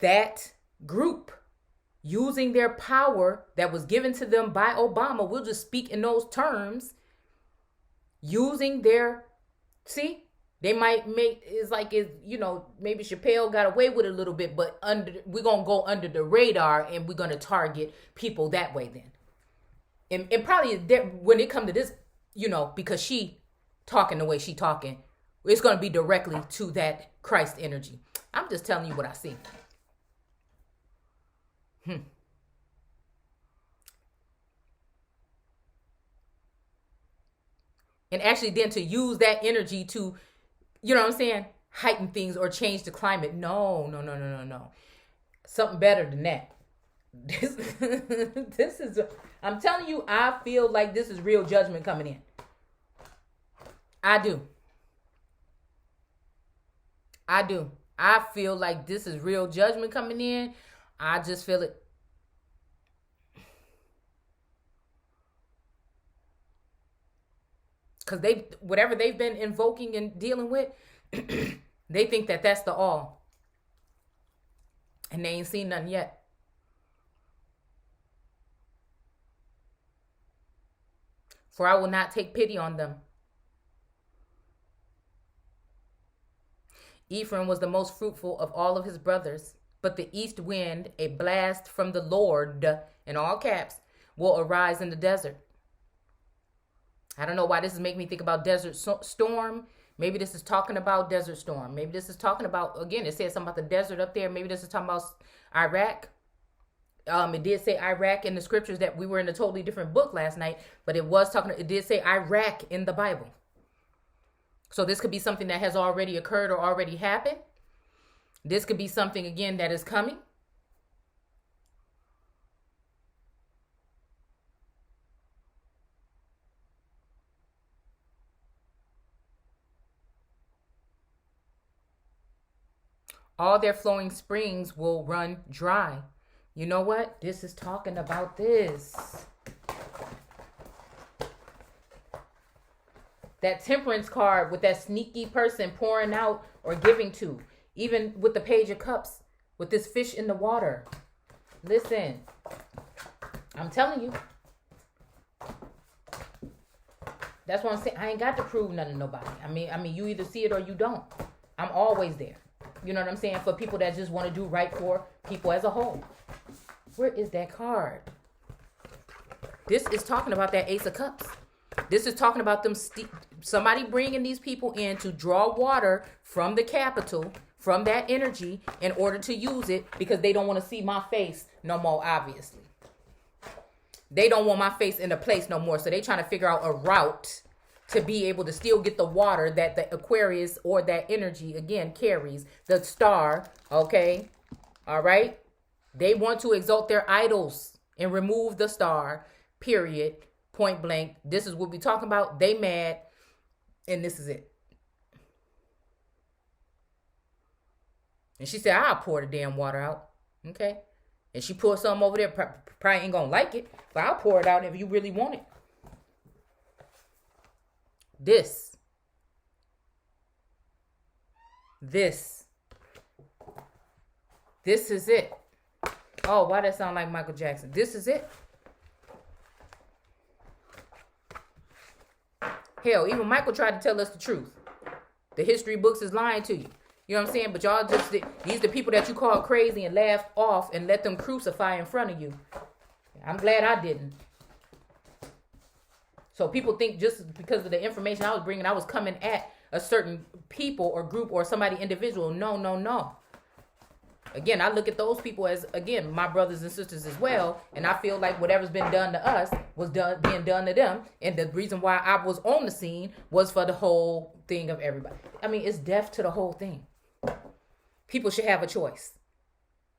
that group using their power that was given to them by Obama. We'll just speak in those terms. Using see, they might it's like, maybe Chappelle got away with it a little bit, but we're going to go under the radar and we're going to target people that way then. And probably when it comes to this, because she talking the way she talking, it's going to be directly to that Christ energy. I'm just telling you what I see. And actually then to use that energy to, heighten things or change the climate. No. Something better than that. This is, I'm telling you, I feel like this is real judgment coming in. I do. I feel like this is real judgment coming in. I just feel it. Because whatever they've been invoking and dealing with, they think that that's the all. And they ain't seen nothing yet. For I will not take pity on them. Ephraim was the most fruitful of all of his brothers, but the east wind, a blast from the Lord, in all caps, will arise in the desert. I don't know why this is making me think about Desert Storm. Maybe this is talking about Desert Storm. Maybe this is talking about, again, it said something about the desert up there. Maybe this is talking about Iraq. It did say Iraq in the scriptures that we were in a totally different book last night, but it did say Iraq in the Bible. So this could be something that has already occurred or already happened. This could be something, again, that is coming. All their flowing springs will run dry. You know what? This is talking about this. That temperance card with that sneaky person pouring out or giving to. Even with the Page of Cups, with this fish in the water. Listen, I'm telling you. That's what I'm saying. I ain't got to prove nothing to nobody. I mean, you either see it or you don't. I'm always there. You know what I'm saying? For people that just want to do right for people as a whole. Where is that card? This is talking about that Ace of Cups. This is talking about them somebody bringing these people in to draw water from the capital, from that energy, in order to use it because they don't want to see my face no more, obviously. They don't want my face in the place no more. So they trying to figure out a route to be able to still get the water that the Aquarius or that energy, again, carries. The star, okay? All right? They want to exalt their idols and remove the star, period, point blank. This is what we're talking about. They mad, and this is it. And she said, I'll pour the damn water out, okay? And she poured some over there. Probably ain't going to like it, but I'll pour it out if you really want it. This This is it. Oh, why that sound like Michael Jackson? This is it. Hell, even Michael tried to tell us the truth. The history books is lying to you. You know what I'm saying? But y'all just, these the people that you call crazy and laughed off and let them crucify in front of you. I'm glad I didn't. So people think just because of the information I was bringing, I was coming at a certain people or group or somebody individual. No, no, no. Again, I look at those people as, again, my brothers and sisters as well. And I feel like whatever's been done to us was being done to them. And the reason why I was on the scene was for the whole thing of everybody. I mean, it's death to the whole thing. People should have a choice.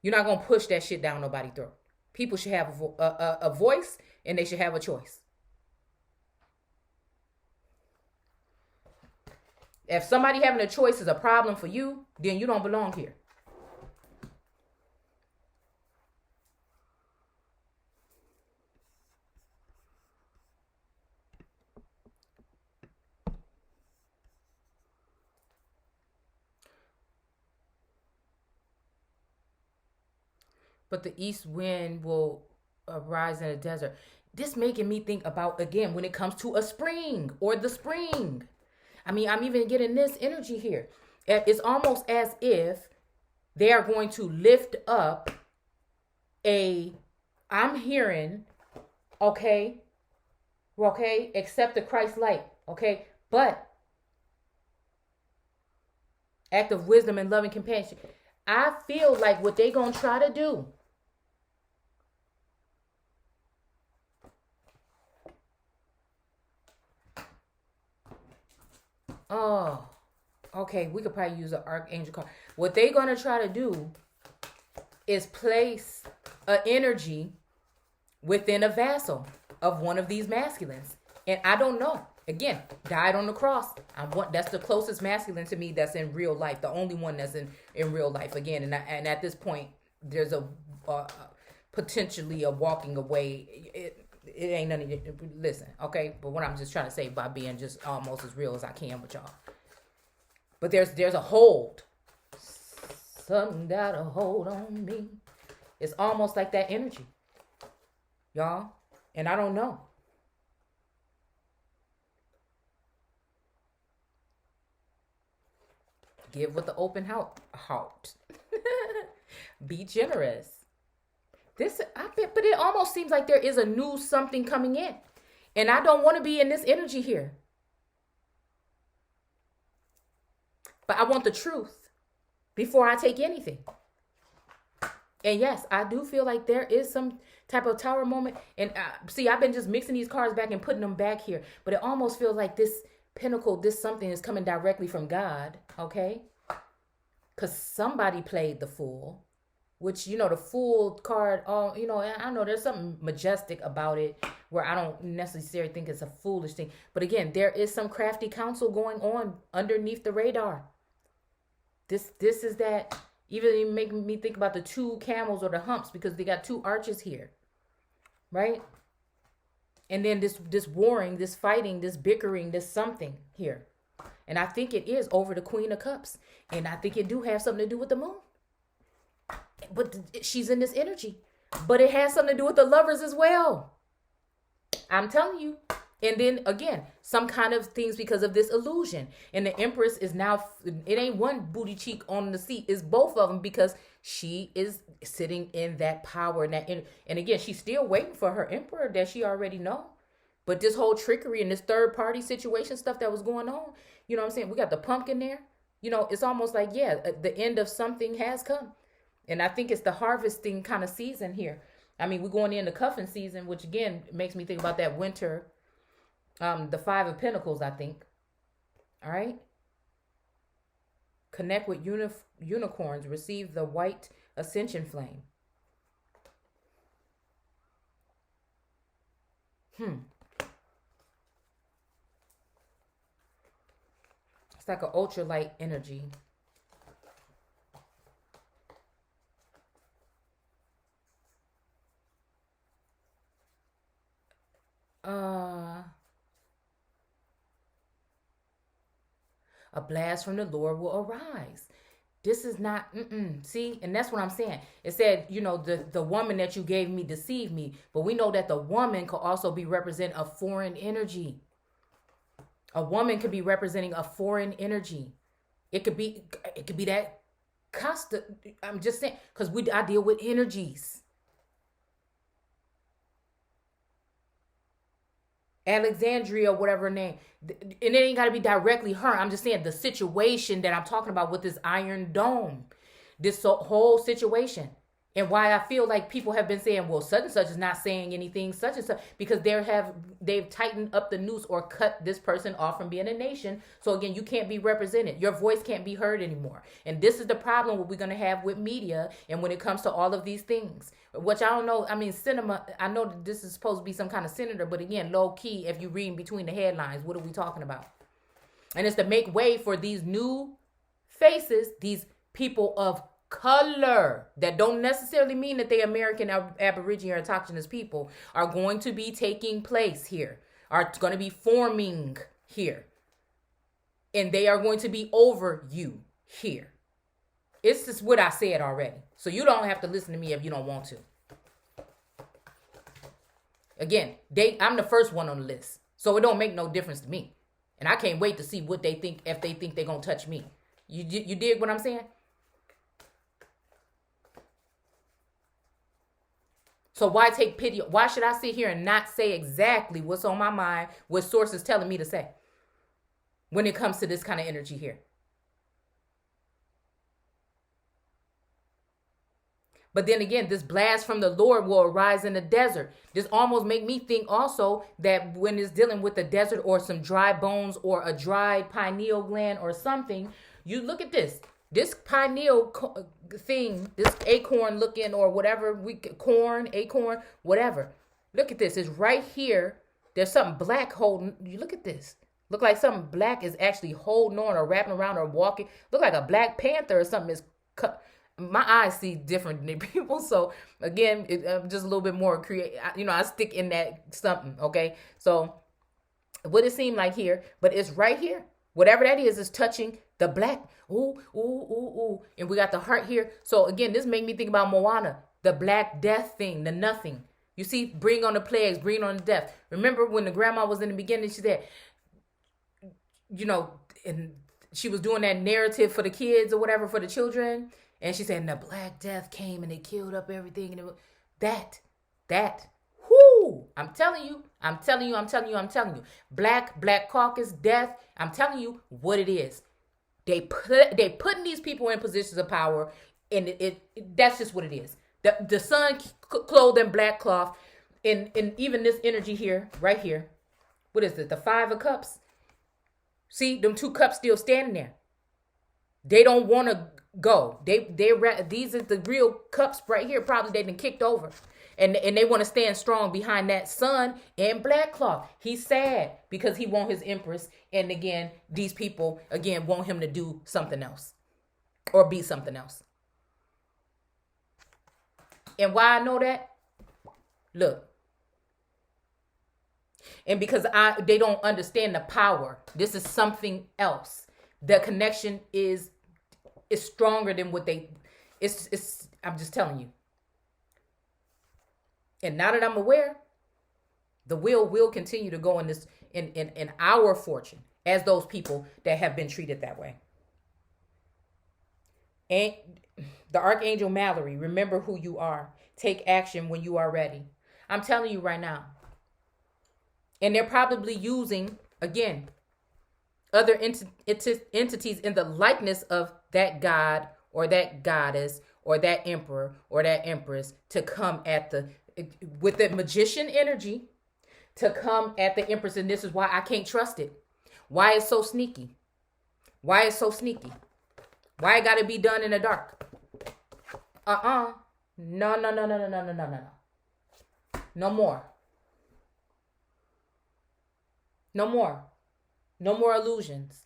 You're not going to push that shit down nobody's throat. People should have a voice, and they should have a choice. If somebody having a choice is a problem for you, then you don't belong here. But the east wind will arise in the desert. This making me think about, again, when it comes to a spring or the spring. I mean, I'm even getting this energy here. It's almost as if they are going to lift up I'm hearing, okay, accept the Christ light, okay, but act of wisdom and loving compassion. I feel like what they gonna try to do oh, okay, we could probably use an archangel card. What they gonna try to do is place an energy within a vessel of one of these masculines. And I don't know. Again, died on the cross. That's the closest masculine to me that's in real life. The only one that's in real life. Again, and at this point, there's a potentially a walking away. It ain't nothing. Listen, okay. But what I'm just trying to say by being just almost as real as I can with y'all. But there's a hold. Something got a hold on me. It's almost like that energy, y'all. And I don't know. Give with the open heart. Be generous. But it almost seems like there is a new something coming in. And I don't want to be in this energy here. But I want the truth before I take anything. And yes, I do feel like there is some type of tower moment. And see, I've been just mixing these cards back and putting them back here. But it almost feels like this pinnacle, this something is coming directly from God. Okay? Because somebody played the fool. Which, the fool card, I know there's something majestic about it where I don't necessarily think it's a foolish thing. But again, there is some crafty counsel going on underneath the radar. This is that, even making me think about the two camels or the humps because they got two arches here. Right? And then this warring, this fighting, this bickering, this something here. And I think it is over the Queen of Cups. And I think it do have something to do with the moon. But she's in this energy. But it has something to do with the lovers as well. I'm telling you. And then again, some kind of things because of this illusion. And the Empress is now, it ain't one booty cheek on the seat. It's both of them because she is sitting in that power. And again, she's still waiting for her Emperor that she already know. But this whole trickery and this third party situation stuff that was going on, you know what I'm saying? We got the pumpkin there. It's almost like, the end of something has come. And I think it's the harvesting kind of season here. I mean, we're going into cuffing season, which again makes me think about that winter, the Five of Pentacles, I think. All right. Connect with unicorns. Receive the white ascension flame. It's like an ultralight energy. A blast from the Lord will arise. This is not, see, and that's what I'm saying. It said, the woman that you gave me deceived me, but we know that the woman could also be representing a foreign energy. A woman could be representing a foreign energy. It could be that Costa. I'm just saying, because I deal with energies. Alexandria, whatever her name. And it ain't got to be directly her. I'm just saying the situation that I'm talking about with this Iron Dome. This whole situation. And why I feel like people have been saying, well, such and such is not saying anything, such and such, because they've tightened up the noose or cut this person off from being a nation. So again, you can't be represented. Your voice can't be heard anymore. And this is the problem what we're going to have with media and when it comes to all of these things. Which I don't know. I mean, cinema, I know that this is supposed to be some kind of senator, but again, low key, if you read between the headlines, what are we talking about? And it's to make way for these new faces, these people of color that don't necessarily mean that they American, Aborigine, or Autochthonous people are going to be taking place here, are going to be forming here. And they are going to be over you here. It's just what I said already. So you don't have to listen to me if you don't want to. Again, I'm the first one on the list. So it don't make no difference to me. And I can't wait to see what they think, if they think they're going to touch me. You dig what I'm saying? So why take pity? Why should I sit here and not say exactly what's on my mind, what sources telling me to say when it comes to this kind of energy here? But then again, this blast from the Lord will arise in the desert. This almost make me think also that when it's dealing with the desert or some dry bones or a dry pineal gland or something, you look at this. This pineal thing, this acorn looking or whatever, acorn, whatever. Look at this. It's right here. There's something black holding. You look at this. Look like something black is actually holding on or wrapping around or walking. Look like a Black Panther or something is cut. My eyes see different than people. So again, I'm just a little bit more creative. I stick in that something. Okay. So what it seemed like here, but it's right here. Whatever that is touching the black. Ooh, ooh, ooh, ooh. And we got the heart here. So again, this made me think about Moana, the Black Death thing, the nothing. You see, bring on the plagues, bring on the death. Remember when the grandma was in the beginning, she said, and she was doing that narrative for the kids or whatever, for the children. And she said, and the Black Death came and it killed up everything. And that. Whoo! I'm telling you. Black caucus, death. I'm telling you what it is. They putting these people in positions of power, and that's just what it is. The sun clothed in black cloth, and even this energy here, right here. What is it? The 5 of Cups. See, them 2 cups still standing there. They don't want to go. These are the real cups right here. Probably they've been kicked over. And they want to stand strong behind that sun and black cloth. He's sad because he wants his empress. And again, these people, again, want him to do something else or be something else. And why I know that? Look. And because they don't understand the power. This is something else. The connection is stronger than what I'm just telling you. And now that I'm aware, the wheel will continue to go in our fortune as those people that have been treated that way. And the Archangel Mallory, remember who you are. Take action when you are ready. I'm telling you right now. And they're probably using, again, other entities in the likeness of that god or that goddess or that emperor or that empress to come with the magician energy to come at the empress. And this is why I can't trust it. Why it's so sneaky. Why it got to be done in the dark? No. No more. No more illusions.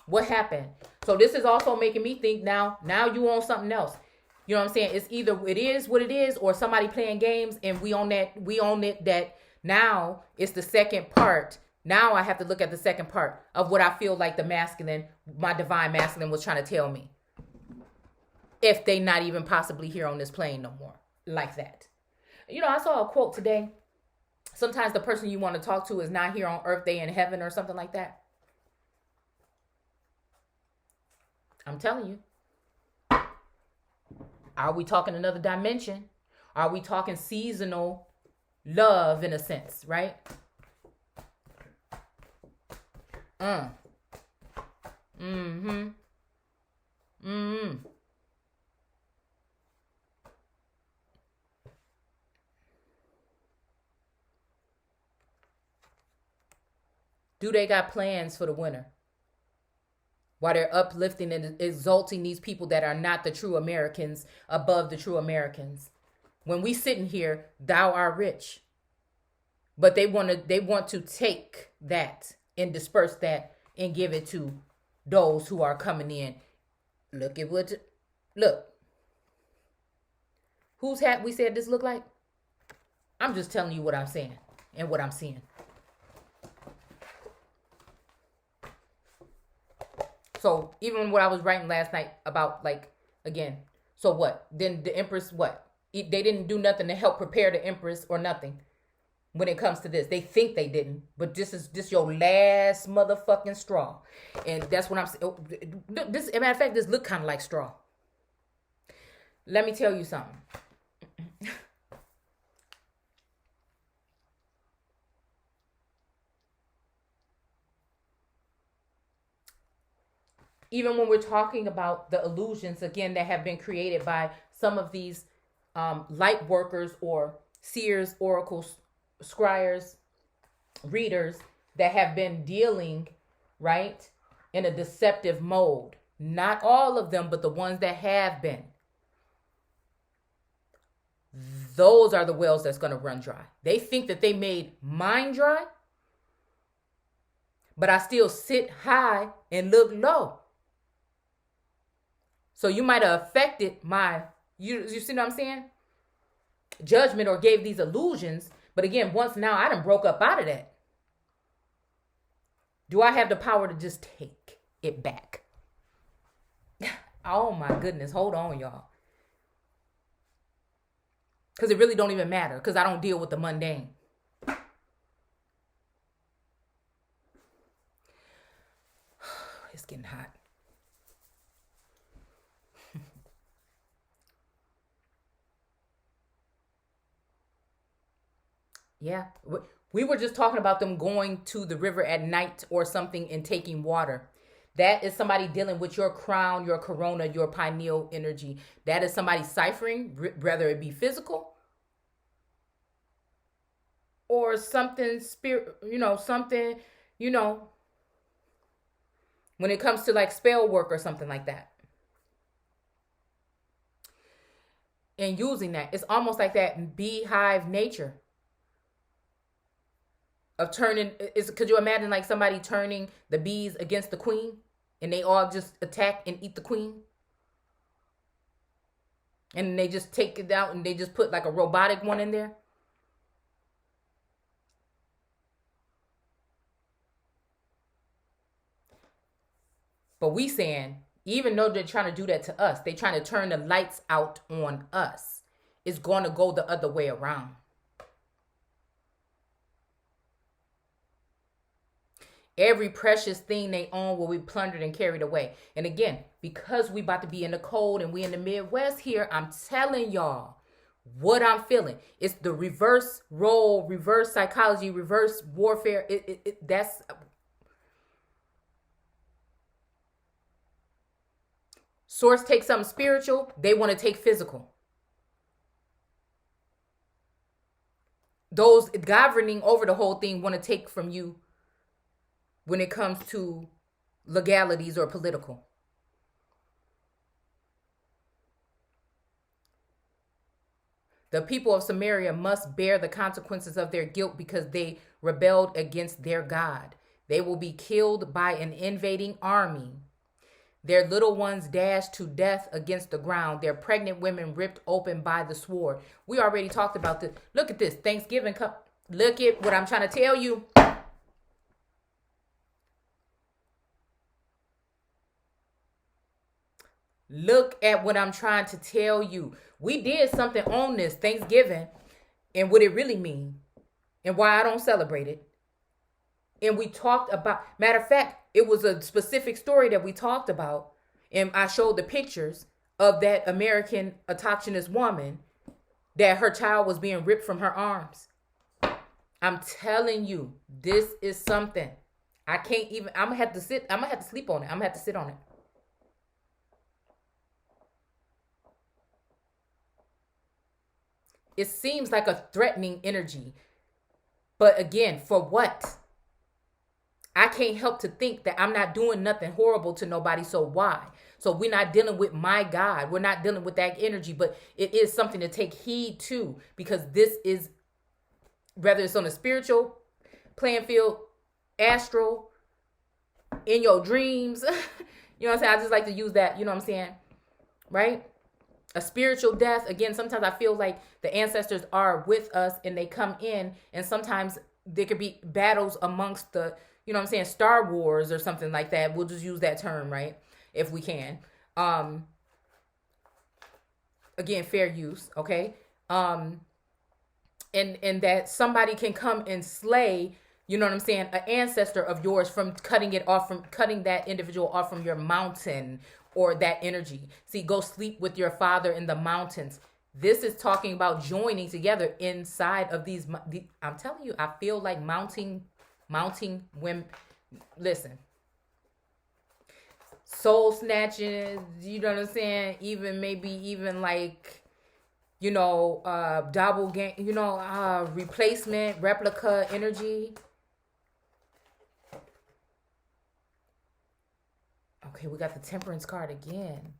What happened? So this is also making me think now you on something else. You know what I'm saying? It's either it is what it is or somebody playing games and we own it that now it's the second part Now I have to look at the second part of what I feel like the masculine, my divine masculine was trying to tell me. If they not even possibly here on this plane no more. Like that. You know, I saw a quote today. Sometimes the person you want to talk to is not here on earth, they in heaven or something like that. I'm telling you. Are we talking another dimension? Are we talking seasonal love in a sense, right? Mm-hmm. Mm-hmm. Do they got plans for the winter? While they're uplifting and exalting these people that are not the true Americans above the true Americans. When we sitting here, thou art rich. But they want to take that and disperse that and give it to those who are coming in. Look. Whose hat we said this look like? I'm just telling you what I'm saying and what I'm seeing. So even what I was writing last night about, like, again, so what? Then the Empress, what? They didn't do nothing to help prepare the Empress or nothing when it comes to this. They think they didn't, but this is your last motherfucking straw. And that's what I'm saying. This, as a matter of fact, this look kind of like straw. Let me tell you something. Even when we're talking about the illusions, again, that have been created by some of these light workers or seers, oracles, scryers, readers that have been dealing, right, in a deceptive mode. Not all of them, but the ones that have been. Those are the wells that's going to run dry. They think that they made mine dry, but I still sit high and look low. So you might have affected you see what I'm saying? Judgment, or gave these illusions. But again, once now I done broke up out of that. Do I have the power to just take it back? Oh my goodness. Hold on, y'all. Because it really don't even matter. Because I don't deal with the mundane. It's getting hot. Yeah. We were just talking about them going to the river at night or something and taking water. That is somebody dealing with your crown, your corona, your pineal energy. That is somebody ciphering, whether it be physical or something spirit, something, when it comes to like spell work or something like that. And using that, it's almost like that beehive nature. Of turning, could you imagine like somebody turning the bees against the queen and they all just attack and eat the queen? And they just take it out and they just put like a robotic one in there? But we saying, even though they're trying to do that to us, they're trying to turn the lights out on us. It's going to go the other way around. Every precious thing they own will be plundered and carried away. And again, because we about to be in the cold and we in the Midwest here, I'm telling y'all what I'm feeling. It's the reverse role, reverse psychology, reverse warfare. That's source takes something spiritual, they want to take physical. Those governing over the whole thing want to take from you when it comes to legalities or political. The people of Samaria must bear the consequences of their guilt because they rebelled against their God. They will be killed by an invading army. Their little ones dashed to death against the ground. Their pregnant women ripped open by the sword. We already talked about this. Look at this. Thanksgiving. Look at what I'm trying to tell you. Look at what I'm trying to tell you. We did something on this Thanksgiving and what it really mean and why I don't celebrate it. And we talked about, matter of fact, it was a specific story that we talked about. And I showed the pictures of that American autochthonous woman that her child was being ripped from her arms. I'm telling you, this is something. I can't even, I'm gonna have to sleep on it. I'm gonna have to sit on it. It seems like a threatening energy. But again, for what? I can't help to think that I'm not doing nothing horrible to nobody. So why? So we're not dealing with my God. We're not dealing with that energy, but it is something to take heed to, because this is, whether it's on a spiritual playing field, astral, in your dreams, you know what I'm saying? I just like to use that, you know what I'm saying? Right? A spiritual death. Again, sometimes I feel like the ancestors are with us and they come in, and sometimes there could be battles amongst the, you know what I'm saying, Star Wars or something like that. We'll just use that term, right? If we can. Again, fair use, okay? And that somebody can come and slay, you know what I'm saying, an ancestor of yours from cutting that individual off from your mountain or that energy. See, go sleep with your father in the mountains. This is talking about joining together inside of these. I'm telling you, I feel like mounting women. Listen, soul snatching, you know what I'm saying? Maybe even like, you know, double game, you know, replacement, replica energy. Okay, we got the Temperance card again.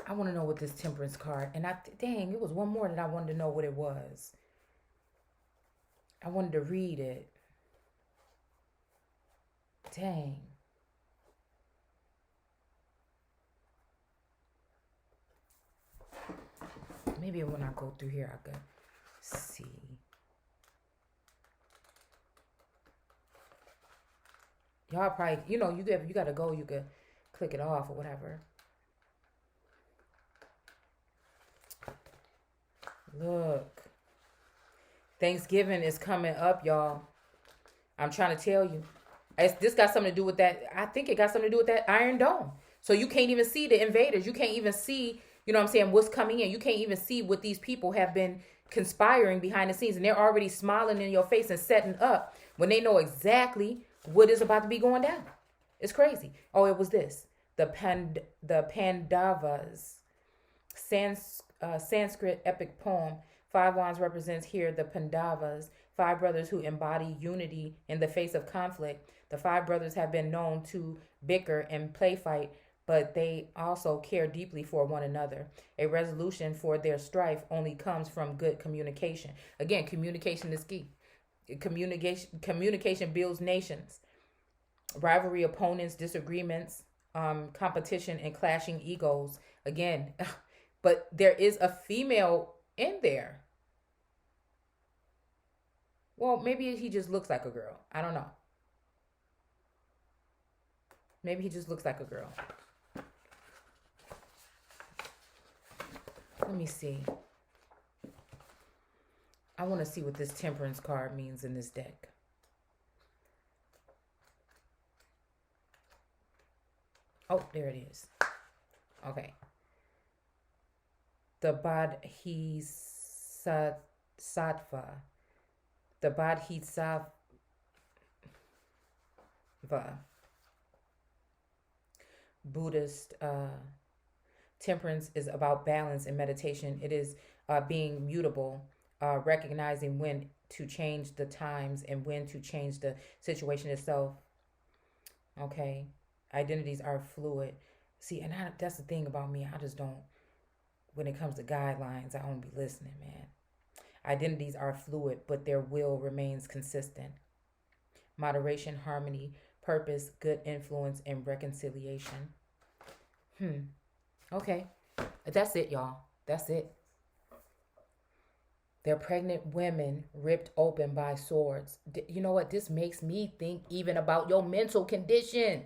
I want to know what this Temperance card, and dang, it was one more that I wanted to know what it was. I wanted to read it. Dang. Maybe when I go through here, I could see. Y'all probably, you know, you got to go, you could click it off or whatever. Look. Thanksgiving is coming up, y'all. I'm trying to tell you. This got something to do with that. I think it got something to do with that Iron Dome. So you can't even see the invaders. You can't even see, you know what I'm saying, what's coming in. You can't even see what these people have been conspiring behind the scenes. And they're already smiling in your face and setting up when they know exactly what is about to be going down. It's crazy. Oh, it was this. The Pandavas. Sanskrit epic poem. 5 wands represents here the Pandavas, 5 brothers who embody unity in the face of conflict. The 5 brothers have been known to bicker and play fight, but they also care deeply for one another. A resolution for their strife only comes from good communication. Again, communication is key. Communication builds nations. Rivalry, opponents, disagreements, competition, and clashing egos. Again, but there is a female in there. Well, maybe he just looks like a girl. I don't know. Maybe he just looks like a girl. Let me see. I want to see what this Temperance card means in this deck. Oh, there it is. Okay. The Bodhisattva. The Bodhisattva. Buddhist temperance is about balance and meditation. It is being mutable, recognizing when to change the times and when to change the situation itself. Okay. Identities are fluid. See, and that's the thing about me. I just don't, when it comes to guidelines, I don't be listening, man. Identities are fluid, but their will remains consistent. Moderation, harmony, purpose, good influence, and reconciliation. Okay. That's it, y'all. That's it. They're pregnant women ripped open by swords. You know what? This makes me think even about your mental condition.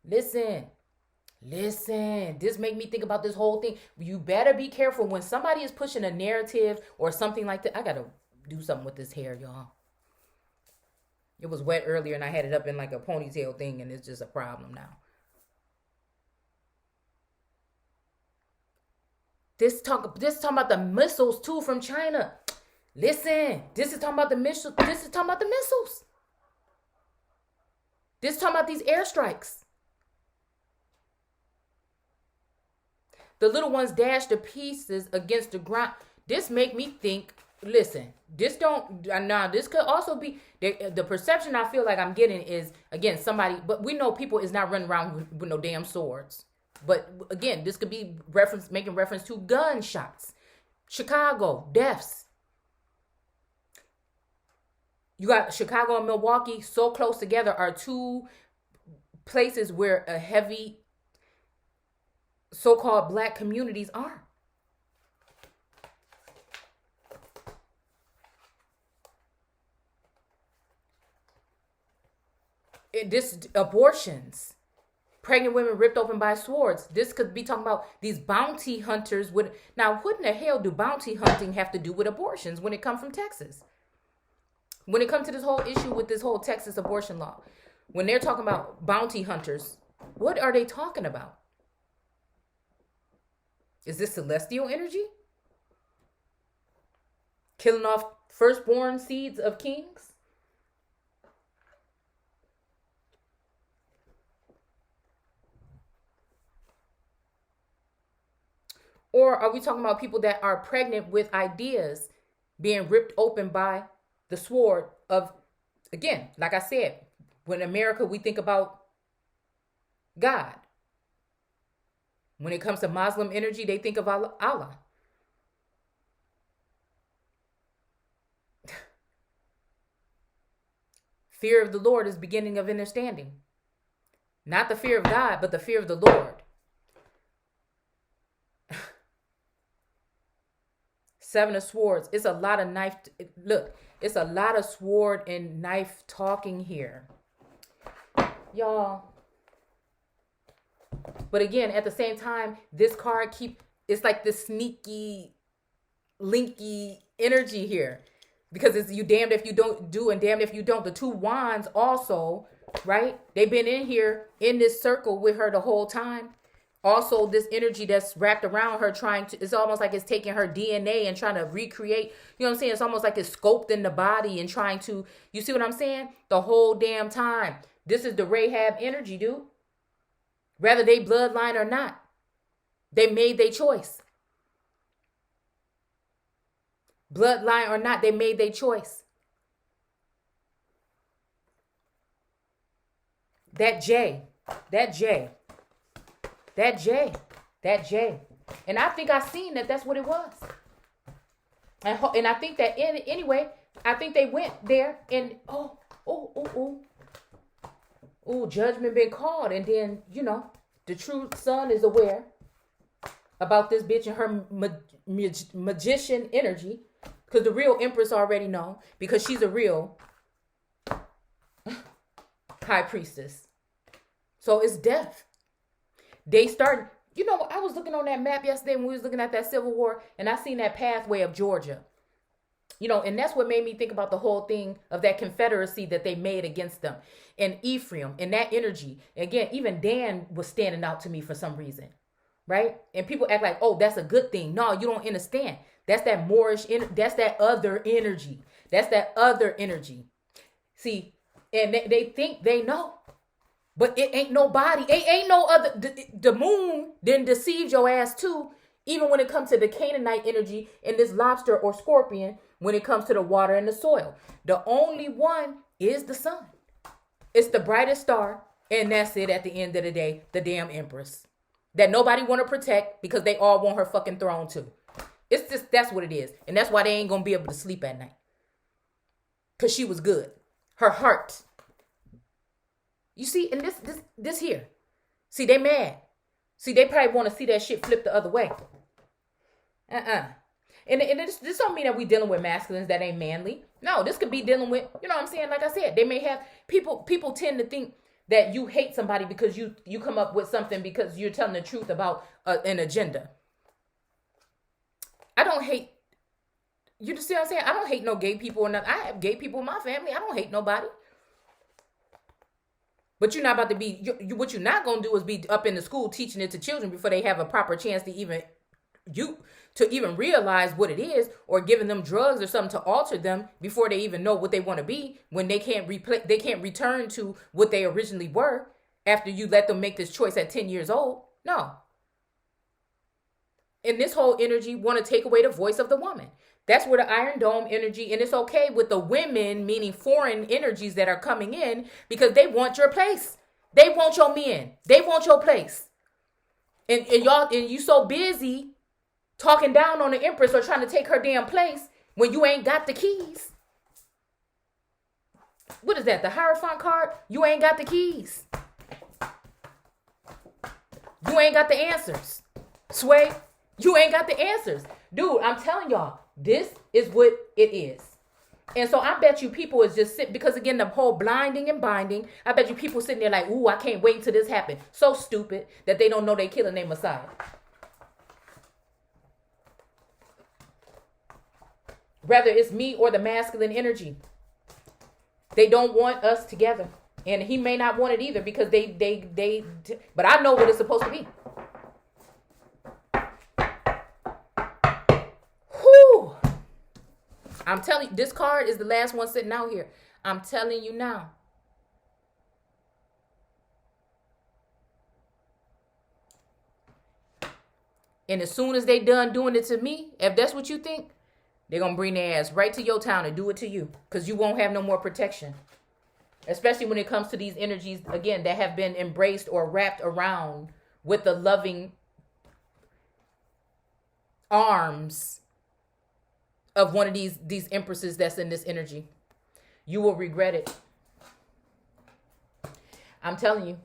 Listen. Listen, this make me think about this whole thing. You better be careful when somebody is pushing a narrative or something like that. I gotta do something with this hair, y'all. It was wet earlier and I had it up in like a ponytail thing, and it's just a problem now. This talking about the missiles too from China. Listen, this is talking about the missiles. This is talking about the missiles. This is talking about these airstrikes. The little ones dashed to pieces against the ground. This make me think, listen, this don't, now this could also be, the perception I feel like I'm getting is, again, somebody, but we know people is not running around with no damn swords. But again, this could be making reference to gunshots. Chicago, deaths. You got Chicago and Milwaukee so close together, are two places where a heavy so-called black communities are. This abortions, pregnant women ripped open by swords. This could be talking about these bounty hunters. Now, what in the hell do bounty hunting have to do with abortions when it comes from Texas? When it comes to this whole issue with this whole Texas abortion law, when they're talking about bounty hunters, what are they talking about? Is this celestial energy? Killing off firstborn seeds of kings? Or are we talking about people that are pregnant with ideas being ripped open by the sword of, again, like I said, when America, we think about God. When it comes to Muslim energy, they think of Allah. Fear of the Lord is beginning of understanding. Not the fear of God, but the fear of the Lord. Seven of Swords. It's a lot of knife. Look, it's a lot of sword and knife talking here. Y'all. But again, at the same time, this card it's like this sneaky, linky energy here. Because it's you damned if you don't do and damned if you don't. The two wands also, right? They've been in here in this circle with her the whole time. Also, this energy that's wrapped around her it's almost like it's taking her DNA and trying to recreate. You know what I'm saying? It's almost like it's sculpting the body and trying to, you see what I'm saying? The whole damn time. This is the Rahab energy, dude. Whether they bloodline or not, they made their choice. Bloodline or not, they made their choice. That J. And I think I seen that's what it was. And I think that anyway, I think they went there and, judgment been called. And then, the true son is aware about this bitch and her magician energy. Because the real empress already know. Because she's a real high priestess. So it's death. They started, I was looking on that map yesterday when we was looking at that Civil War. And I seen that pathway of Georgia. And that's what made me think about the whole thing of that confederacy that they made against them. And Ephraim and that energy. Again, even Dan was standing out to me for some reason. Right? And people act like, oh, that's a good thing. No, you don't understand. That's that Moorish, that's that other energy. That's that other energy. See, and they think they know. But it ain't nobody. It ain't no other. The moon then deceived your ass too. Even when it comes to the Canaanite energy and this lobster or scorpion, when it comes to the water and the soil. The only one is the sun. It's the brightest star. And that's it at the end of the day. The damn empress. That nobody want to protect because they all want her fucking throne too. It's just, that's what it is. And that's why they ain't going to be able to sleep at night. Because she was good. Her heart. You see, and this here. See, they mad. See, they probably want to see that shit flip the other way. And this don't mean that we dealing with masculines that ain't manly. No, this could be dealing with, you know what I'm saying? Like I said, they may have, people tend to think that you hate somebody because you come up with something because you're telling the truth about an agenda. I don't hate. You see what I'm saying? I don't hate no gay people or nothing. I have gay people in my family. I don't hate nobody. But you're not about to be. What you're not gonna do is be up in the school teaching it to children before they have a proper chance to even realize what it is, or giving them drugs or something to alter them before they even know what they want to be, when they can't return to what they originally were after you let them make this choice at 10 years old. No. And this whole energy want to take away the voice of the woman. That's where the Iron Dome energy, and it's okay with the women, meaning foreign energies that are coming in, because they want your place. They want your men. They want your place. And you so busy talking down on the Empress or trying to take her damn place when you ain't got the keys. What is that? The Hierophant card? You ain't got the keys. You ain't got the answers. Sway, you ain't got the answers. Dude, I'm telling y'all, this is what it is. And so I bet you people is just sitting, because again, the whole blinding and binding, I bet you people sitting there like, ooh, I can't wait until this happens. So stupid that they don't know they killing their Messiah. Whether it's me or the masculine energy, they don't want us together. And he may not want it either, because but I know what it's supposed to be. Whew. I'm telling you, this card is the last one sitting out here. I'm telling you now. And as soon as they done doing it to me, if that's what you think, they're going to bring their ass right to your town and do it to you, because you won't have no more protection. Especially when it comes to these energies, again, that have been embraced or wrapped around with the loving arms of one of these empresses that's in this energy. You will regret it. I'm telling you.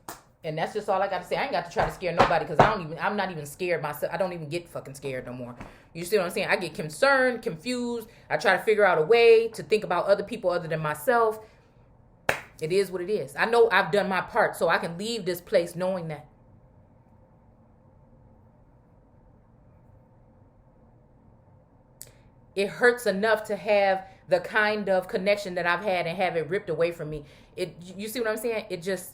And that's just all I got to say. I ain't got to try to scare nobody, because I'm not even scared myself. I don't even get fucking scared no more. You see what I'm saying? I get concerned, confused. I try to figure out a way to think about other people other than myself. It is what it is. I know I've done my part, so I can leave this place knowing that. It hurts enough to have the kind of connection that I've had and have it ripped away from me. You see what I'm saying? It just,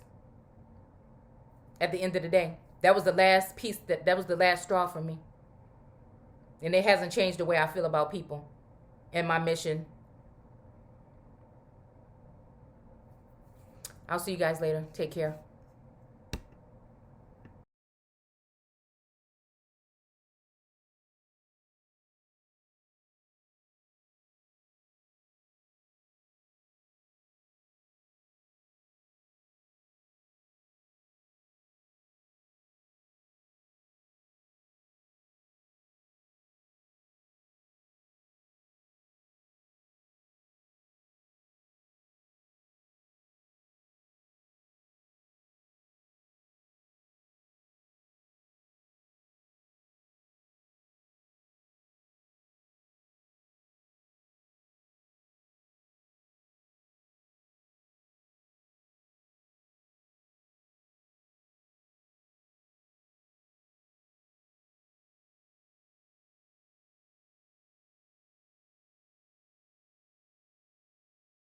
at the end of the day, that was the last piece, that was the last straw for me. And it hasn't changed the way I feel about people and my mission. I'll see you guys later. Take care.